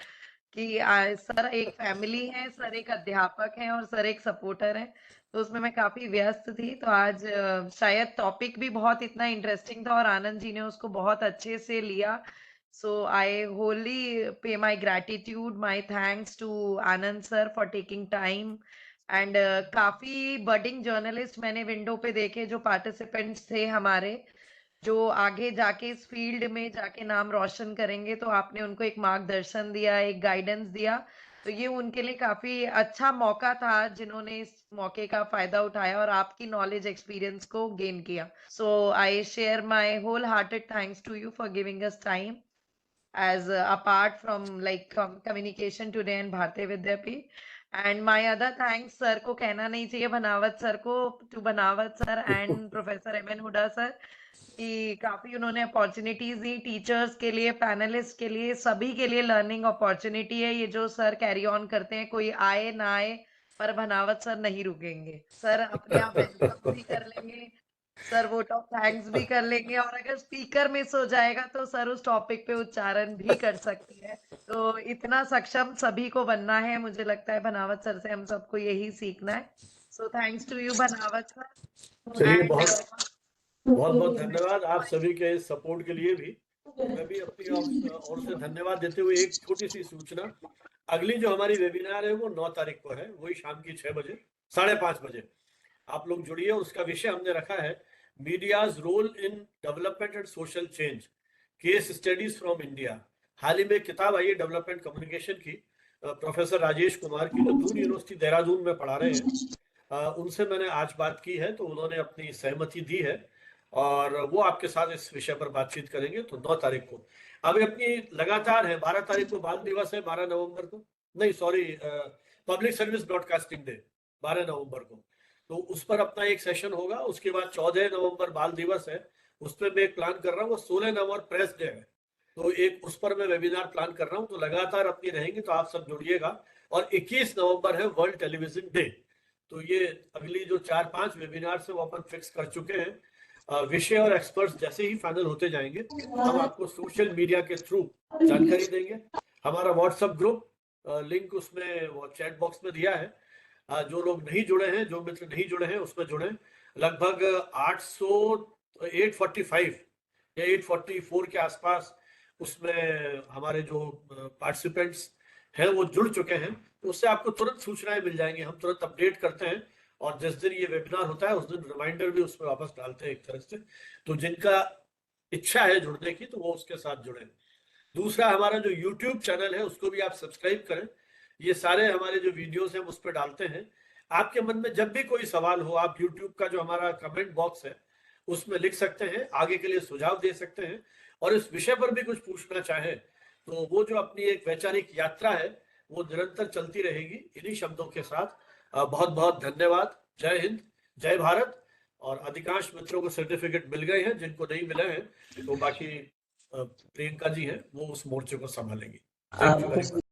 कि सर एक फैमिली है, सर एक अध्यापक है और सर एक सपोर्टर है। तो उसमें मैं काफी व्यस्त थी, तो आज शायद टॉपिक भी बहुत इतना इंटरेस्टिंग था और आनंद जी ने उसको बहुत अच्छे से लिया। सो I wholly pay my gratitude, my thanks to Anand sir for taking time. And काफी बडिंग जर्नलिस्ट मैंने विंडो पे देखे जो पार्टिसिपेंट्स थे हमारे, जो आगे जाके इस फील्ड में जाके नाम रोशन करेंगे, तो आपने उनको एक मार्गदर्शन दिया, एक गाइडेंस दिया। तो ये उनके लिए काफी अच्छा मौका था जिन्होंने इस मौके का फायदा उठाया और आपकी नॉलेज एक्सपीरियंस को गेन किया। So I share my wholehearted thanks to you for giving us time as apart from like communication today and Bharatiya Vidyapeeth. And my other thanks sir को कहना नहीं चाहिए, बनावत सर को, to बनावत sir and professor M N Hooda sir, कि काफी उन्होंने अपॉर्चुनिटीज दी टीचर्स के लिए, पैनलिस्ट के लिए, सभी के लिए लर्निंग अपॉर्चुनिटी है ये जो सर कैरी ऑन करते हैं, कोई आए ना आए पर बनावत सर नहीं रुकेंगे। सर अपने आप वेलकम भी कर लेंगे, सर वोट ऑफ थैंक्स भी कर लेंगे, और अगर स्पीकर मिस हो जाएगा तो सर उस टॉपिक पे उच्चारण भी कर सकती है। तो इतना सक्षम सभी को बनना है, मुझे लगता है बनावत सर से हम सबको यही सीखना है। सो थैंक्स टू यू बनावत सर। चलिए, बहुत बहुत धन्यवाद आप सभी के इस सपोर्ट के लिए भी। मैं भी अपनी ओर से धन्यवाद देते हुए एक छोटी सी सूचना, अगली जो हमारी वेबिनार है वो 9 तारीख को है, वही शाम की 6 बजे, 5:30 बजे। आप लोग जुड़िए। उसका विषय हमने रखा है media's role in development and social change, case studies from India. हाल ही में किताब आई है डेवलपमेंट कम्युनिकेशन की, प्रोफेसर राजेश कुमार की, जो दून यूनिवर्सिटी देहरादून में पढ़ा रहे हैं। उनसे मैंने आज बात की है, तो उन्होंने अपनी सहमति दी है और वो आपके साथ इस विषय पर बातचीत करेंगे। तो 9 तारीख को अभी अपनी लगातार है, 12 तारीख को बाल दिवस है, 12 नवंबर को, नहीं sorry, public service broadcasting day 12 नवंबर को, तो उस पर अपना एक सेशन होगा। उसके बाद 14 नवंबर बाल दिवस है, उस पर मैं एक प्लान कर रहा हूँ। 16 नवंबर प्रेस डे है, तो एक उस पर मैं वेबिनार प्लान कर रहा हूँ। तो लगातार अपनी रहेंगे, तो आप सब जुड़िएगा। और 21 नवंबर है वर्ल्ड टेलीविजन डे। तो ये अगली जो 4-5 वेबिनार से वो अपन फिक्स कर चुके हैं। विषय और एक्सपर्ट्स जैसे ही फाइनल होते जाएंगे, हम आपको सोशल मीडिया के थ्रू जानकारी देंगे। हमारा व्हाट्सएप ग्रुप लिंक उसमें वो चैट बॉक्स में दिया है। जो लोग नहीं जुड़े हैं, जो मित्र नहीं जुड़े हैं, उसमें जुड़े। लगभग 845 या 844 के आसपास उसमें हमारे जो पार्टिसिपेंट्स हैं वो जुड़ चुके हैं। तो उससे आपको तुरंत सूचनाएं मिल जाएंगी, हम तुरंत अपडेट करते हैं। और जिस दिन ये वेबिनार होता है उस दिन रिमाइंडर भी उसमें वापस डालते हैं एक तरह से। तो जिनका इच्छा है जुड़ने की, तो वो उसके साथ जुड़े। दूसरा, हमारा जो YouTube चैनल है उसको भी आप सब्सक्राइब करें। ये सारे हमारे जो वीडियोस हैं उस पर डालते हैं। आपके मन में जब भी कोई सवाल हो, आप YouTube का जो हमारा कमेंट बॉक्स है उसमें लिख सकते हैं, आगे के लिए सुझाव दे सकते हैं। और इस विषय पर भी कुछ पूछना चाहे तो वो जो अपनी एक वैचारिक यात्रा है वो निरंतर चलती रहेगी। इन्हीं शब्दों के साथ बहुत बहुत धन्यवाद। जय हिंद, जय भारत। और अधिकांश मित्रों को सर्टिफिकेट मिल गए हैं, जिनको नहीं मिले हैं तो बाकी प्रियंका जी हैं, वो उस मोर्चे को संभालेंगी। Thank you very much.